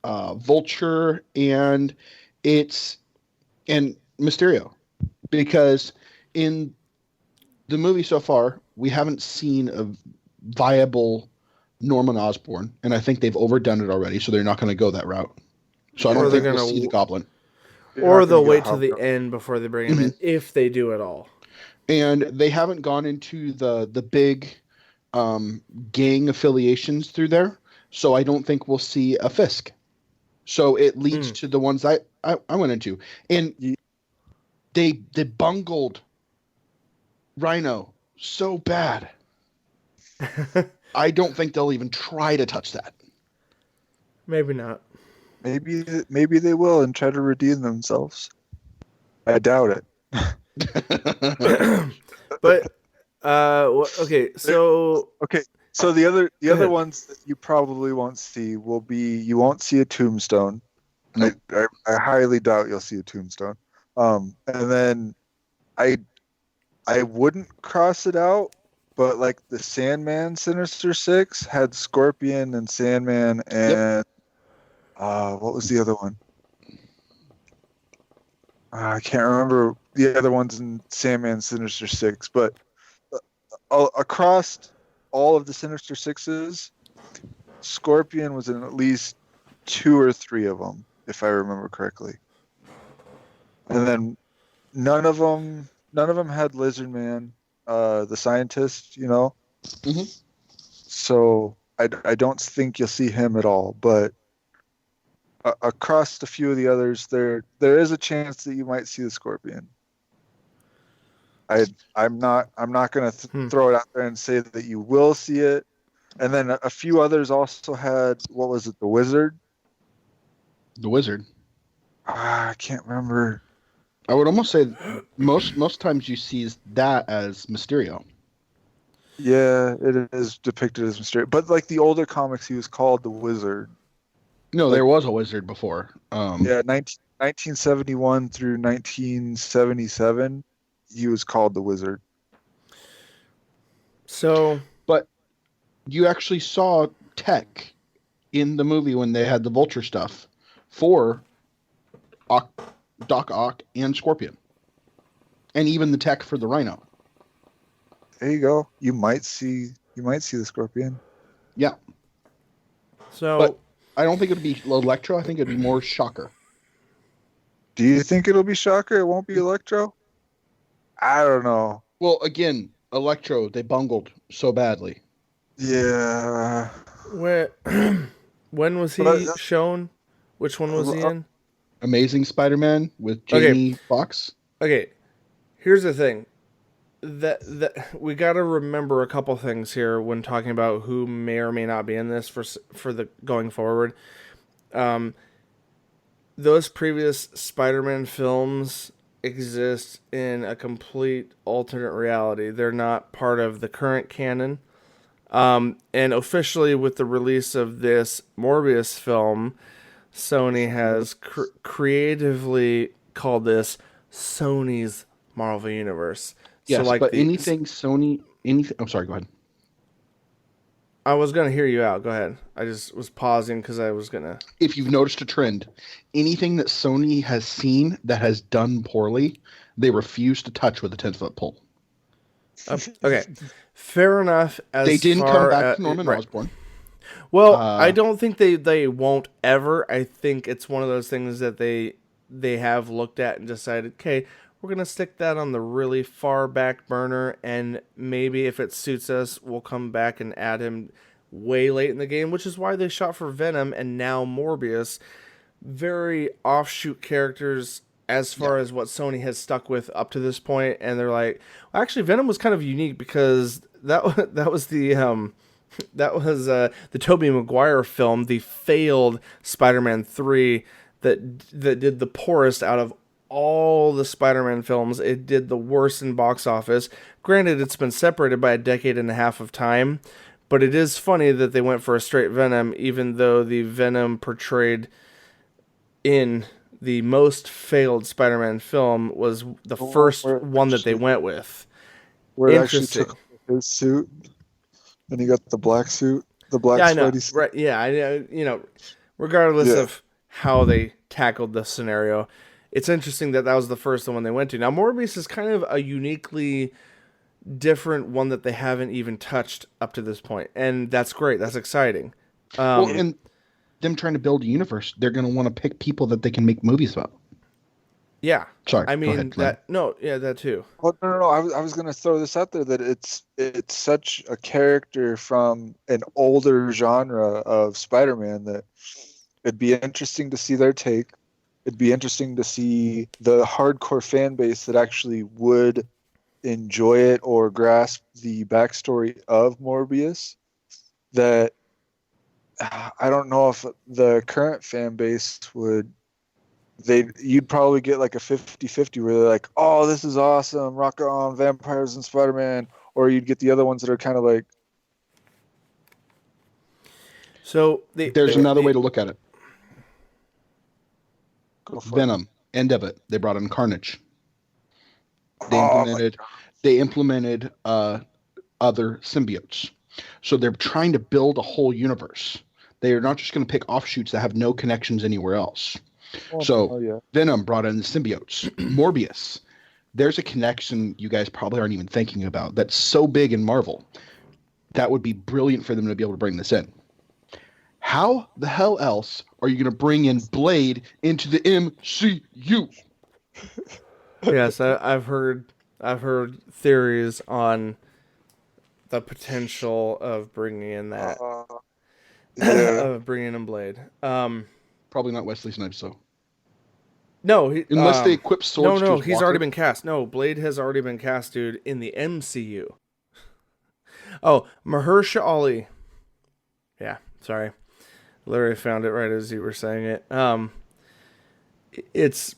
Vulture, and Mysterio. Because in the movie so far, we haven't seen a viable Norman Osborn, and I think they've overdone it already, so they're not going to go that route. So I don't think we'll see the Goblin. Or they'll wait till the end before they bring him in, if they do at all. And they haven't gone into the big gang affiliations through there, so I don't think we'll see a Fisk. So it leads to the ones I went into. And they bungled Rhino so bad. I don't think they'll even try to touch that. Maybe not. Maybe they will and try to redeem themselves. I doubt it. But okay, so So the other ones that you probably won't see will be, you won't see a Tombstone. Nope. I highly doubt you'll see a Tombstone. And then I wouldn't cross it out, but like the Sandman Sinister Six had Scorpion and Sandman and what was the other one? I can't remember the other ones in Sandman Sinister Six, but across all of the Sinister Sixes, Scorpion was in at least 2 or 3 of them, if I remember correctly. And then none of them had Lizard Man, the scientist, you know. Mm-hmm. So I don't think you'll see him at all. But across a few of the others, there is a chance that you might see the Scorpion. I'm not going to throw it out there and say that you will see it. And then a few others also had, what was it, the Wizard? The Wizard. I can't remember. I would almost say most times you see that as Mysterio. Yeah, it is depicted as Mysterio. But like the older comics, he was called the Wizard. No, there was a Wizard before. Yeah, 1971 through 1977, he was called the Wizard. So, but you actually saw tech in the movie when they had the Vulture stuff for Doc Ock and Scorpion, and even the tech for the Rhino. There you go. You might see the Scorpion. Yeah. So, but I don't think it'd be Electro. I think it'd be more Shocker. Do you think it'll be Shocker? It won't be Electro? I don't know. Well, again, Electro, they bungled so badly. Yeah. When was he shown? Which one was he in? Amazing Spider-Man with Jamie Foxx. Okay, here's the thing. That we got to remember a couple things here when talking about who may or may not be in this for the going forward. Those previous Spider-Man films exist in a complete alternate reality. They're not part of the current canon. And officially, with the release of this Morbius film, Sony has creatively called this Sony's Marvel Universe. Yes, so like but anything. I'm sorry, go ahead. I was going to hear you out. Go ahead. I just was pausing because I was going to... If you've noticed a trend, anything that Sony has seen that has done poorly, they refuse to touch with a 10-foot pole. Okay. Fair enough. They didn't come back to Norman Osborn. Well, I don't think they won't ever. I think it's one of those things that they have looked at and decided, okay, we're going to stick that on the really far back burner, and maybe if it suits us, we'll come back and add him way late in the game, which is why they shot for Venom and now Morbius. Very offshoot characters as far as what Sony has stuck with up to this point, and they're like, well, actually, Venom was kind of unique because that was the Tobey Maguire film, the failed Spider-Man 3 that did the poorest out of all the Spider-Man films. It did the worst in box office. Granted, it's been separated by a decade and a half of time, but it is funny that they went for a straight Venom, even though the Venom portrayed in the most failed Spider-Man film was the first one that they went with. Where it actually took his suit, and he got the black suit, the black Spidey suit. Right? Yeah, I know. Regardless of how they tackled the scenario, it's interesting that was the first one they went to. Now, Morbius is kind of a uniquely different one that they haven't even touched up to this point, and that's great. That's exciting. And them trying to build a universe, they're going to want to pick people that they can make movies about. Yeah. Sorry. I mean, that too. Well, no. I was going to throw this out there that it's such a character from an older genre of Spider-Man that it'd be interesting to see their take. It'd be interesting to see the hardcore fan base that actually would enjoy it or grasp the backstory of Morbius. That I don't know if the current fan base would. You'd probably get like a 50-50 where they're like, oh, this is awesome, rock on, vampires and Spider-Man. Or you'd get the other ones that are kind of like... So there's another way to look at it. Venom, end of it. They brought in Carnage. They implemented other symbiotes. So they're trying to build a whole universe. They are not just going to pick offshoots that have no connections anywhere else. Venom brought in the symbiotes. Morbius. There's a connection you guys probably aren't even thinking about that's so big in Marvel. That would be brilliant for them to be able to bring this in. How the hell else are you going to bring in Blade into the MCU? Yes, I've heard theories on the potential of bringing in that of bringing in Blade. Probably not Wesley Snipes, though. No, unless they equip swords. No, to his he's walker. already been cast. No, Blade has already been cast, dude, in the MCU. Oh, Mahershala Ali. Yeah, sorry. Literally found it right as you were saying it. It's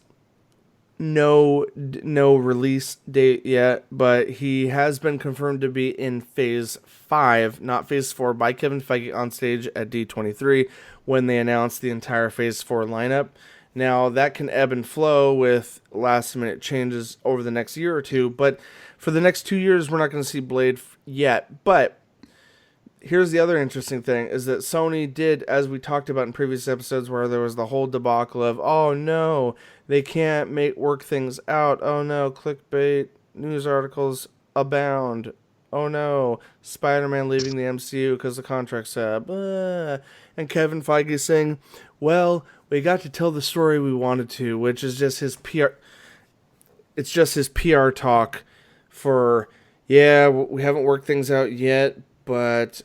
no release date yet, but he has been confirmed to be in Phase 5, not Phase 4, by Kevin Feige on stage at D23 when they announced the entire Phase 4 lineup. Now, that can ebb and flow with last-minute changes over the next year or two, but for the next 2 years, we're not going to see Blade yet. But here's the other interesting thing, is that Sony did, as we talked about in previous episodes, where there was the whole debacle of, oh no, they can't work things out, oh no, clickbait, news articles abound, oh no, Spider-Man leaving the MCU because the contract's up, and Kevin Feige saying, well, we got to tell the story we wanted to, which is just his PR, it's just his PR talk for, yeah, we haven't worked things out yet, but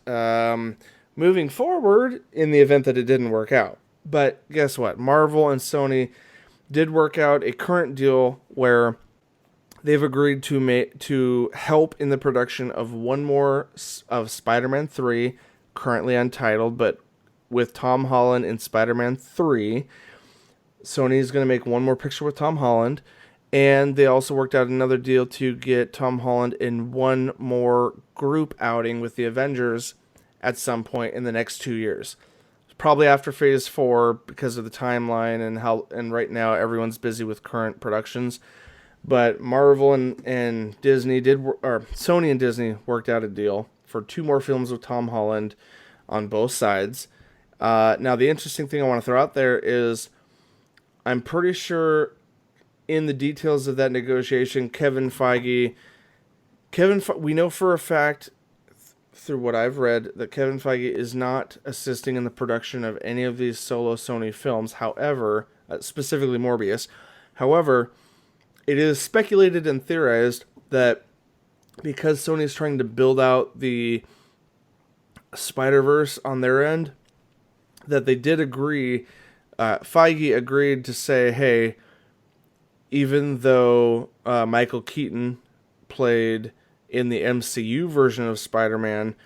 moving forward, in the event that it didn't work out. But guess what? Marvel and Sony did work out a current deal where they've agreed to help in the production of one more of Spider-Man 3, currently untitled, but with Tom Holland in Spider-Man 3. Sony is going to make one more picture with Tom Holland. And they also worked out another deal to get Tom Holland in one more group outing with the Avengers at some point in the next 2 years. Probably after Phase 4 because of the timeline and right now everyone's busy with current productions. But Marvel and Disney Sony and Disney worked out a deal for 2 more films with Tom Holland on both sides. Now the interesting thing I want to throw out there is I'm pretty sure in the details of that negotiation, we know for a fact, through what I've read, that Kevin Feige is not assisting in the production of any of these solo Sony films. However, specifically Morbius. However, it is speculated and theorized that because Sony is trying to build out the Spider-Verse on their end, that they did agree, Feige agreed to say, hey, even though Michael Keaton played in the MCU version of Spider-Man,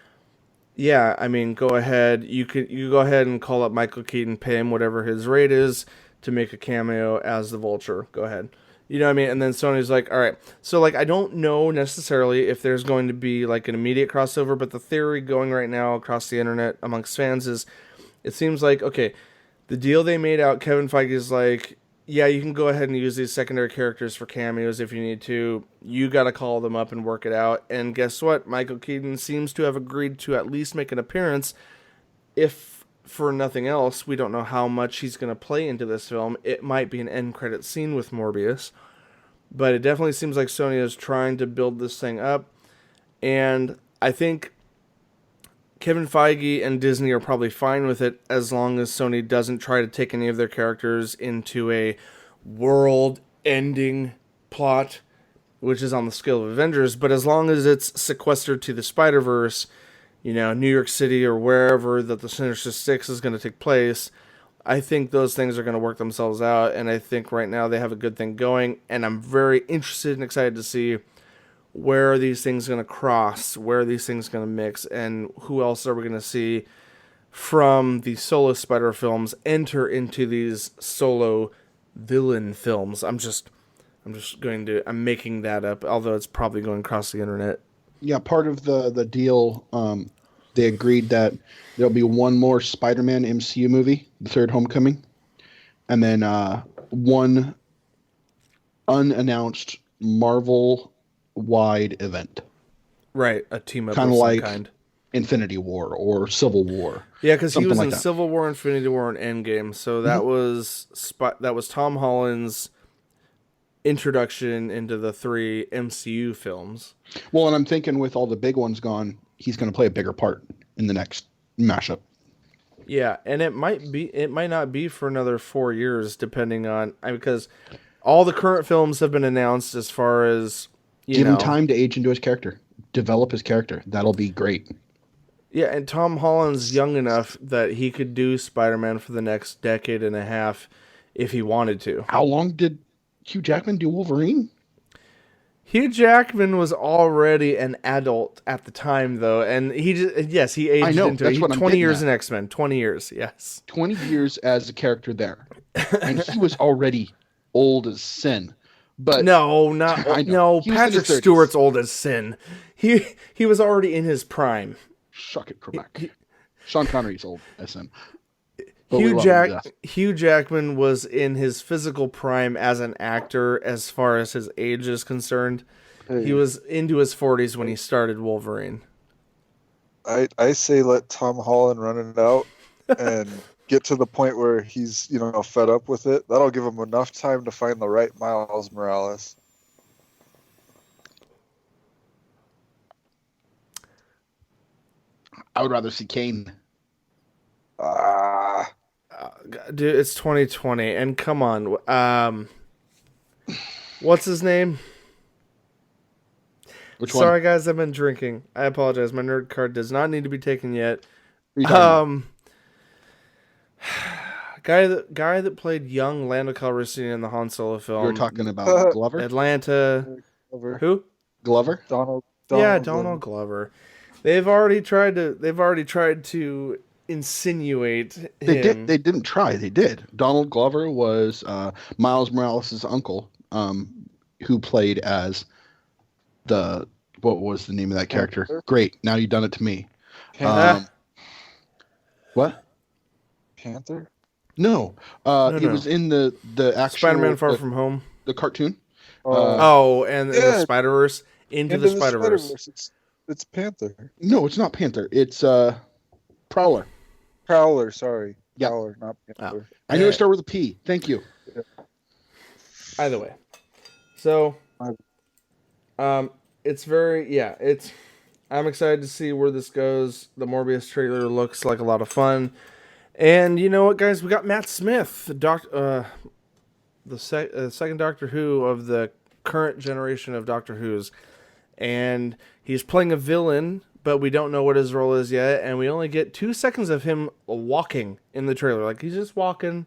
yeah, I mean, go ahead. You go ahead and call up Michael Keaton, pay him whatever his rate is to make a cameo as the Vulture. Go ahead. You know what I mean? And then Sony's like, all right. So, like, I don't know necessarily if there's going to be, like, an immediate crossover, but the theory going right now across the internet amongst fans is, it seems like, okay, the deal they made out, Kevin Feige is like, yeah, you can go ahead and use these secondary characters for cameos if you need to. You got to call them up and work it out. And guess what? Michael Keaton seems to have agreed to at least make an appearance. If for nothing else, we don't know how much he's going to play into this film. It might be an end credit scene with Morbius. But it definitely seems like Sony is trying to build this thing up. And I think Kevin Feige and Disney are probably fine with it as long as Sony doesn't try to take any of their characters into a world-ending plot, which is on the scale of Avengers, but as long as it's sequestered to the Spider-Verse, you know, New York City or wherever that the Sinister Six is going to take place, I think those things are going to work themselves out, and I think right now they have a good thing going, and I'm very interested and excited to see where are these things going to cross, where are these things going to mix, and who else are we going to see from the solo Spider films enter into these solo villain films. I'm making that up, although it's probably going across the internet. Yeah, part of the deal, they agreed that there'll be one more Spider-Man MCU movie, the third Homecoming, and then one unannounced Marvel-wide event. Right, a team up kind of like kind. Infinity War or Civil War. Yeah, because he was in Civil War, Infinity War, and Endgame. So that was Tom Holland's introduction into the 3 MCU films. Well, and I'm thinking with all the big ones gone, he's going to play a bigger part in the next mashup. Yeah, and it might not be for another 4 years, depending on because all the current films have been announced as far as give him time to age into his character. develop his character. That'll be great. Yeah, and Tom Holland's young enough that he could do Spider-Man for the next decade and a half if he wanted to. How long did Hugh Jackman do Wolverine? Hugh Jackman was already an adult at the time, though, and he aged into it. 20 years in X-Men. 20 years, yes. 20 years as a character there. And he was already old as sin. But no, Patrick Stewart's old as sin. He was already in his prime. Shuck it, Quebec. Sean Connery's old as sin. Hugh Jackman was in his physical prime as an actor as far as his age is concerned. Hey. He was into his 40s when he started Wolverine. I say let Tom Holland run it out and get to the point where he's, fed up with it. That'll give him enough time to find the right Miles Morales. I would rather see Kane. Dude, it's 2020, and come on. What's his name? Which one? Sorry, guys, I've been drinking. I apologize. My nerd card does not need to be taken yet. Guy that played young Lando Calrissian in the Han Solo film. You're talking about Glover? Atlanta. Glover. Who? Glover? Donald Glover. They've already tried to insinuate him. They didn't try. They did. Donald Glover was Miles Morales' uncle, who played as what was the name of that character? Panther? Great. Now you've done it to me. What? Panther? No. He was in the actual Spider-Man Far From Home, the cartoon. And the Spider-Verse. Into the Spider-Verse. It's Panther. No, it's not Panther. It's Prowler. Prowler, sorry. Yeah. Prowler, not Panther. I knew it started with a P. Thank you. Either way. So, I'm excited to see where this goes. The Morbius trailer looks like a lot of fun. And you know what, guys? We got Matt Smith, the second Doctor Who of the current generation of Doctor Who's. And he's playing a villain, but we don't know what his role is yet. And we only get 2 seconds of him walking in the trailer. Like, he's just walking.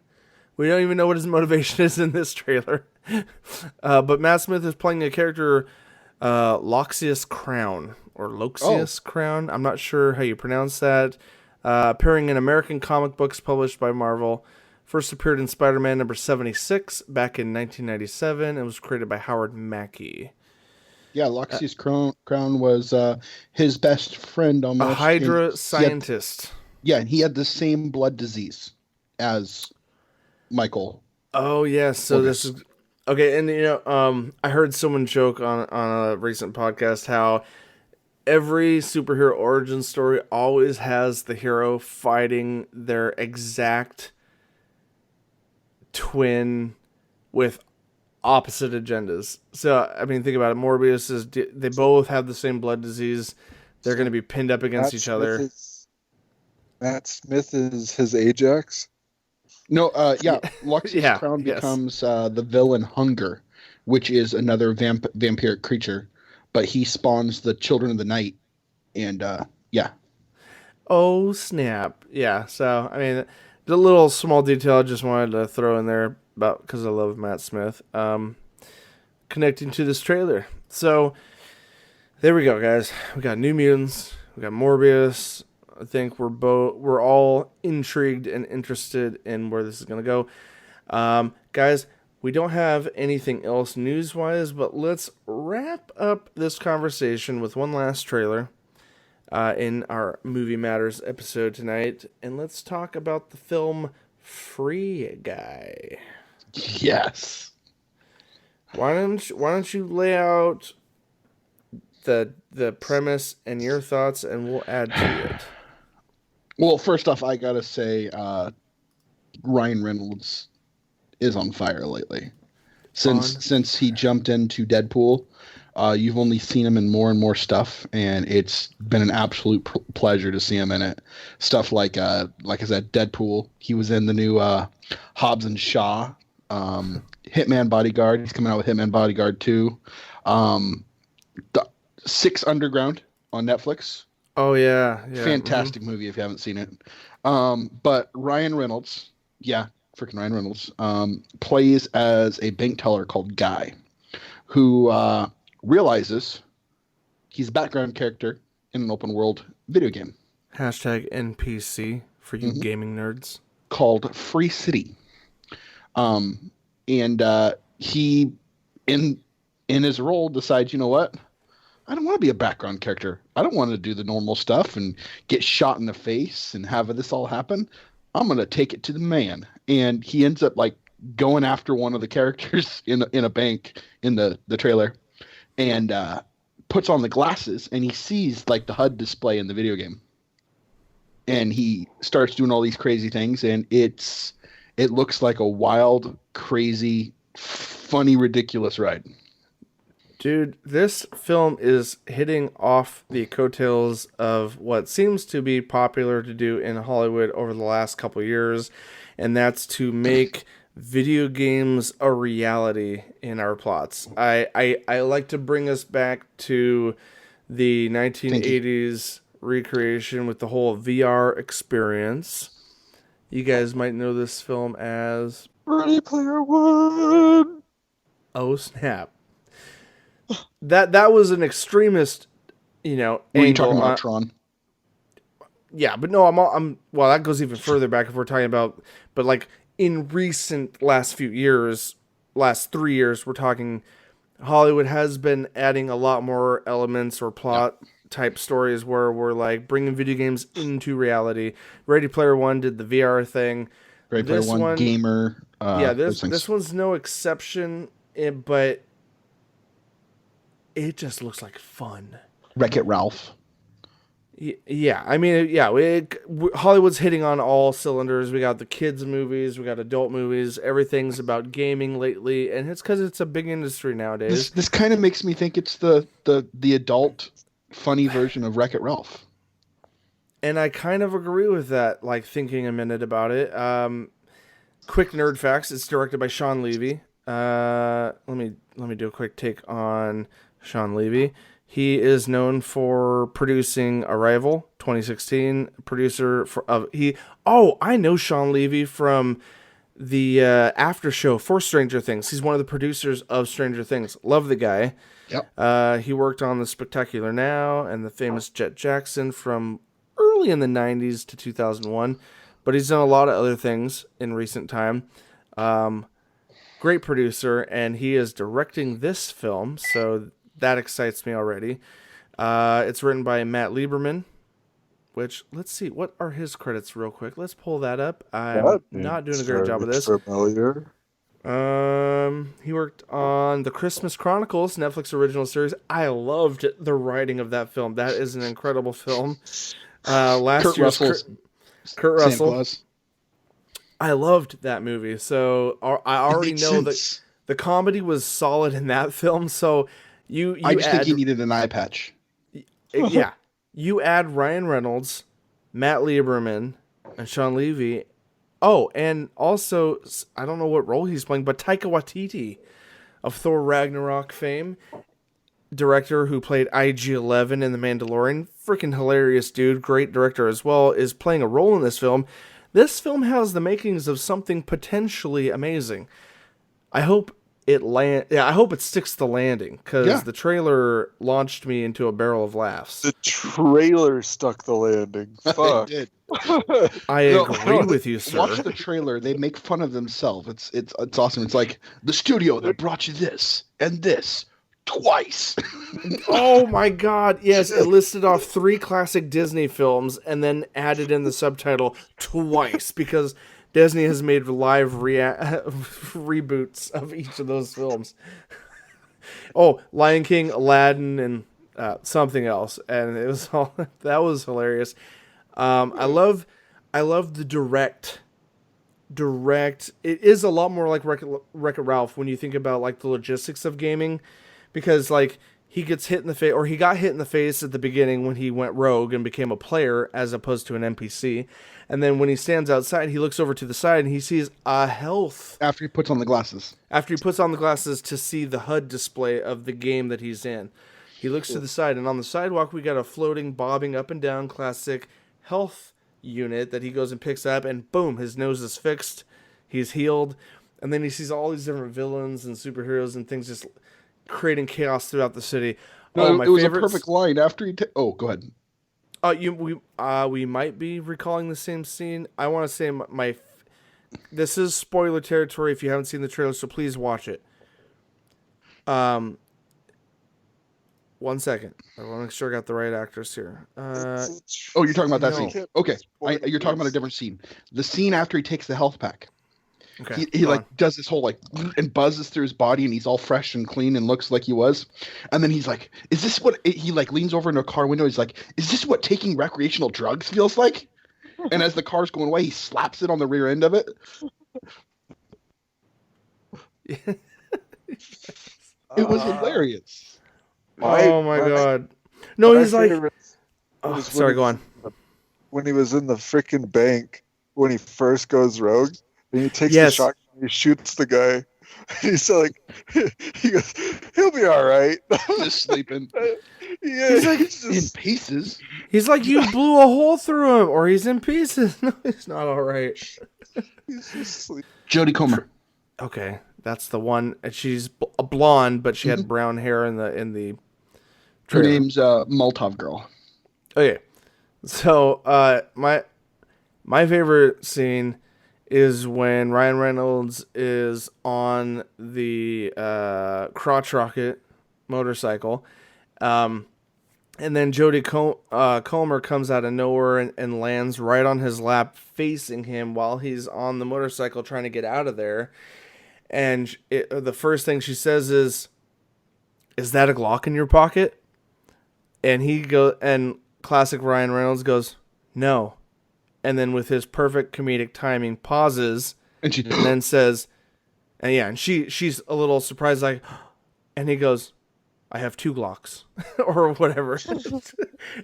We don't even know what his motivation is in this trailer. But Matt Smith is playing a character, Loxias Crown, or Loxias Crown. I'm not sure how you pronounce that. Appearing in American comic books published by Marvel. First appeared in Spider-Man number 76 back in 1997. It was created by Howard Mackey. Yeah, Loxias Crown was his best friend almost. A Hydra scientist. And he had the same blood disease as Michael. Oh, yes. Yeah, so this is... Okay, and I heard someone joke on a recent podcast how every superhero origin story always has the hero fighting their exact twin with opposite agendas. So, I mean, think about it. Morbius they both have the same blood disease. They're going to be pinned up against each other. Matt Smith is his Ajax? No, Loxias Crown becomes the villain Hunger, which is another vampiric creature, but he spawns the Children of the Night, and Oh, snap. Yeah, so, I mean, the little small detail I just wanted to throw in there because I love Matt Smith, connecting to this trailer. So, there we go, guys. We got New Mutants, we got Morbius. I think we're all intrigued and interested in where this is going to go. Guys, we don't have anything else news-wise, but let's wrap up this conversation with one last trailer in our Movie Matters episode tonight, and let's talk about the film Free Guy. Yes. Why don't you lay out the premise and your thoughts, and we'll add to it. Well, first off, I gotta say, Ryan Reynolds is on fire lately. Since he jumped into Deadpool, you've only seen him in more and more stuff, and it's been an absolute pleasure to see him in it. Stuff like I said, Deadpool. He was in the new Hobbs and Shaw, Hitman Bodyguard. He's coming out with Hitman Bodyguard 2. Six Underground on Netflix. Oh yeah. Fantastic movie if you haven't seen it. But Ryan Reynolds, freaking Ryan Reynolds, plays as a bank teller called Guy, who realizes he's a background character in an open world video game. Hashtag NPC for you gaming nerds. Called Free City. And he, in his role, decides, you know what? I don't want to be a background character. I don't want to do the normal stuff and get shot in the face and have this all happen. I'm going to take it to the man. And he ends up like going after one of the characters in a bank in the trailer, and puts on the glasses, and he sees like the HUD display in the video game. And he starts doing all these crazy things, and it looks like a wild, crazy, funny, ridiculous ride. Dude, this film is hitting off the coattails of what seems to be popular to do in Hollywood over the last couple years, and that's to make video games a reality in our plots. I like to bring us back to the 1980s recreation with the whole VR experience. You guys might know this film as Ready Player One. Oh snap! That was an extremist, Were you talking about Tron? Yeah, but no, I'm well. That goes even further back if we're talking about, but like in recent last 3 years, we're talking. Hollywood has been adding a lot more elements or plot type stories where we're like bringing video games into reality. Ready Player One did the VR thing. Ready Player One, Gamer. This one's no exception, but it just looks like fun. Wreck-It Ralph. Yeah, I mean, Hollywood's hitting on all cylinders. We got the kids movies, we got adult movies. Everything's about gaming lately, and it's because it's a big industry nowadays. This kind of makes me think it's the adult, funny version of Wreck-It Ralph. And I kind of agree with that. Like thinking a minute about it. Quick nerd facts: it's directed by Sean Levy. Let me do a quick take on Sean Levy. He is known for producing Arrival, 2016. Producer I know Sean Levy from the after show for Stranger Things. He's one of the producers of Stranger Things. Love the guy. Yep. He worked on The Spectacular Now and the famous Jet Jackson from early in the 90s to 2001. But he's done a lot of other things in recent time. Great producer, and he is directing this film, so that excites me already. It's written by Matt Lieberman, which, let's see, what are his credits real quick? Let's pull that up. I'm not doing a great job of this. Familiar. He worked on The Christmas Chronicles, Netflix original series. I loved the writing of that film. That is an incredible film. Kurt Russell. I loved that movie, so I already know that the comedy was solid in that film, so I just think he needed an eye patch. Yeah. You add Ryan Reynolds, Matt Lieberman, and Sean Levy. Oh, and also, I don't know what role he's playing, but Taika Waititi of Thor Ragnarok fame, director who played IG-11 in The Mandalorian, freaking hilarious dude, great director as well, is playing a role in this film. This film has the makings of something potentially amazing. I hope I hope it sticks the landing, because the trailer launched me into a barrel of laughs. The trailer stuck the landing. Fuck. It did. I agree with you, sir. Watch the trailer. They make fun of themselves. It's awesome. It's like the studio that brought you this and this twice. Oh my god, yes, it listed off 3 classic Disney films and then added in the subtitle twice, because Disney has made live reboots of each of those films. Oh, Lion King, Aladdin, and something else, and it was all that was hilarious. I love the direct. It is a lot more like Wreck-It Ralph when you think about like the logistics of gaming, because like he gets hit in the face, or he got hit in the face at the beginning when he went rogue and became a player as opposed to an NPC. And then when he stands outside, he looks over to the side and he sees a health. After he puts on the glasses. After he puts on the glasses to see the HUD display of the game that he's in. He looks to the side, and on the sidewalk, we got a floating, bobbing up and down classic health unit that he goes and picks up, and boom, his nose is fixed. He's healed. And then he sees all these different villains and superheroes and things just creating chaos throughout the city. No, it was a perfect line after he... go ahead. We might be recalling the same scene. I want to say this is spoiler territory if you haven't seen the trailer, so please watch it. 1 second. I want to make sure I got the right actors here. You're talking about that scene. Okay. You're talking about a different scene. The scene after he takes the health pack. Okay. He does this whole and buzzes through his body, and he's all fresh and clean and looks like he was. And then he's like, "Is this what?" He leans over into a car window. He's like, "Is this what taking recreational drugs feels like?" And as the car's going away, he slaps it on the rear end of it. It was hilarious. Oh my god! No, he's like. Oh, sorry, go on. When he was in the freaking bank, when he first goes rogue. And he takes the shot and he shoots the guy. He's like, he goes, he'll be all right. Just sleeping. Yeah, he's like in pieces. He's like, you blew a hole through him, or he's in pieces. No, he's not all right. He's just sleeping. Jodie Comer. Okay, that's the one. And she's a blonde, but she had brown hair in the. Her name's Molotov Girl. Okay, so my favorite scene is when Ryan Reynolds is on the crotch rocket motorcycle. And then Jodie Comer comes out of nowhere and lands right on his lap facing him while he's on the motorcycle trying to get out of there. And the first thing she says is that a Glock in your pocket? And classic Ryan Reynolds goes, no. And then with his perfect comedic timing, pauses and then says, and she's a little surprised, and he goes, I have 2 Glocks or whatever.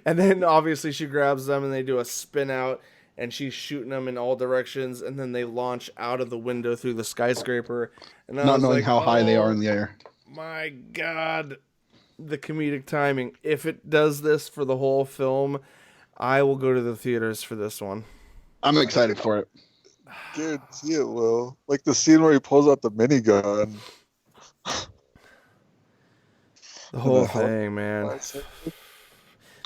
And then obviously she grabs them and they do a spin out and she's shooting them in all directions. And then they launch out of the window through the skyscraper. And not knowing how high they are in the air. My God, the comedic timing. If it does this for the whole film, I will go to the theaters for this one. I'm excited for it. Guarantee it will. Like the scene where he pulls out the minigun. The whole thing, man.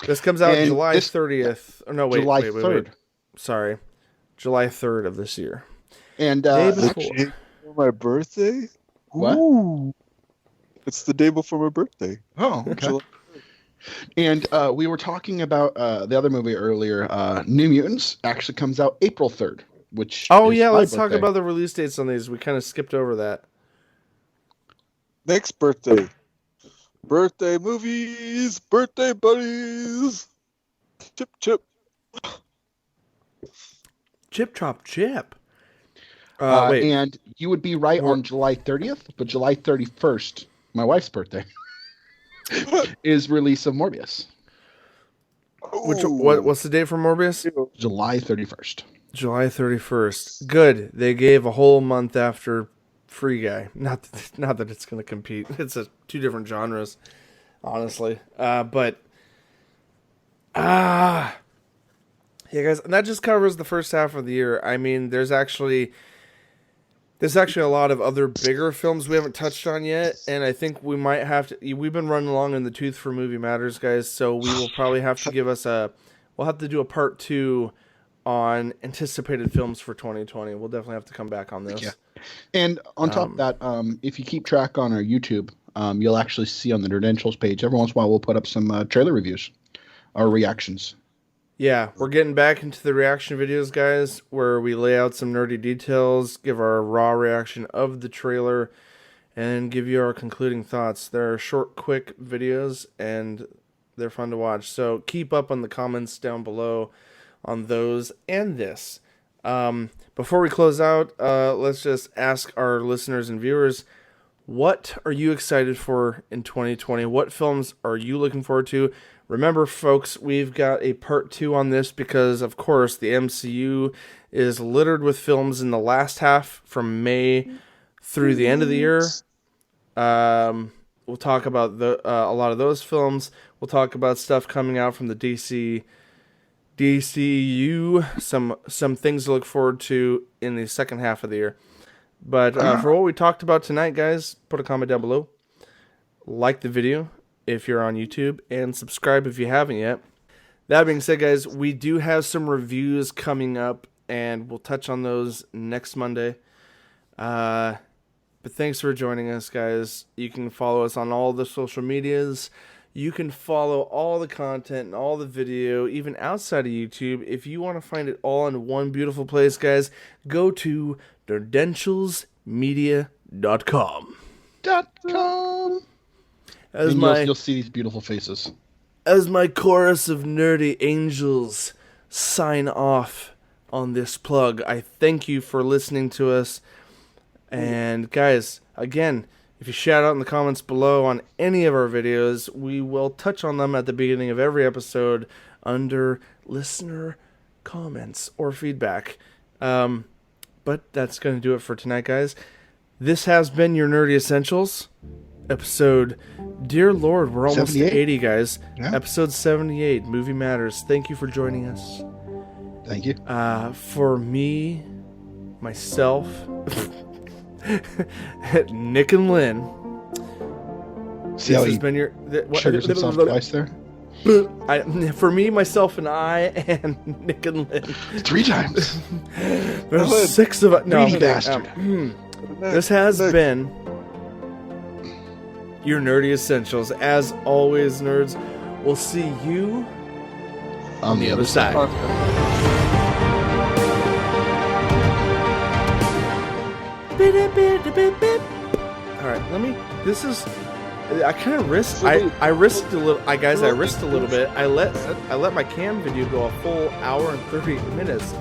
This comes out July 30th. Oh, no, July 3rd. Sorry. July 3rd of this year. And day before my birthday? What? Ooh. It's the day before my birthday. Oh, okay. And we were talking about the other movie earlier. New Mutants actually comes out April 3rd, which let's talk about the release dates on these. We kind of skipped over that. Next birthday. Birthday movies. Birthday buddies. Chip, chip. Chip, chop, chip. Wait. And you would be right on July 30th, but July 31st, my wife's birthday. is release of Morbius. What's the date for Morbius? July 31st. July 31st. Good. They gave a whole month after Free Guy. Not that it's going to compete. It's 2 different genres, honestly. Yeah, guys, and that just covers the first half of the year. I mean, there's actually a lot of other bigger films we haven't touched on yet, and I think we might have to. We've been running along in the tooth for Movie Matters, guys, so we will probably have to we'll have to do a part 2 on anticipated films for 2020. We'll definitely have to come back on this. Yeah. And on top of that, if you keep track on our YouTube, you'll actually see on the Nerdentials page, every once in a while we'll put up some trailer reviews or reactions. Yeah, we're getting back into the reaction videos, guys, where we lay out some nerdy details, give our raw reaction of the trailer, and give you our concluding thoughts. They're short, quick videos, and they're fun to watch. So keep up on the comments down below on those and this. Before we close out, let's just ask our listeners and viewers, what are you excited for in 2020? What films are you looking forward to? Remember, folks, we've got a part 2 on this because, of course, the MCU is littered with films in the last half from May through the end of the year. We'll talk about a lot of those films. We'll talk about stuff coming out from the DCU, some things to look forward to in the second half of the year. But for what we talked about tonight, guys, put a comment down below. Like the video if you're on YouTube, and subscribe if you haven't yet. That being said, guys, we do have some reviews coming up, and we'll touch on those next Monday. But thanks for joining us, guys. You can follow us on all the social medias. You can follow all the content and all the video, even outside of YouTube. If you want to find it all in one beautiful place, guys, go to Nerdentialsmedia.com. You'll see these beautiful faces. As my chorus of nerdy angels sign off on this plug, I thank you for listening to us. And guys, again, if you shout out in the comments below on any of our videos, we will touch on them at the beginning of every episode under listener comments or feedback. But that's going to do it for tonight, guys. This has been your Nerdy Essentials episode. Dear Lord, we're almost 80, guys. Yeah. Episode 78, Movie Matters. Thank you for joining us. Thank you. For me, myself, Nick and Lynn. See how he triggers himself twice there? For me, myself, and I, and Nick and Lynn. 3 times. There's 6 of us. No, bastard. This has been your Nerdy Essentials. As always, nerds, we'll see you on the other side. Alright, I kind of risked. I risked a little. I risked a little bit. I let my cam video go a full hour and 30 minutes.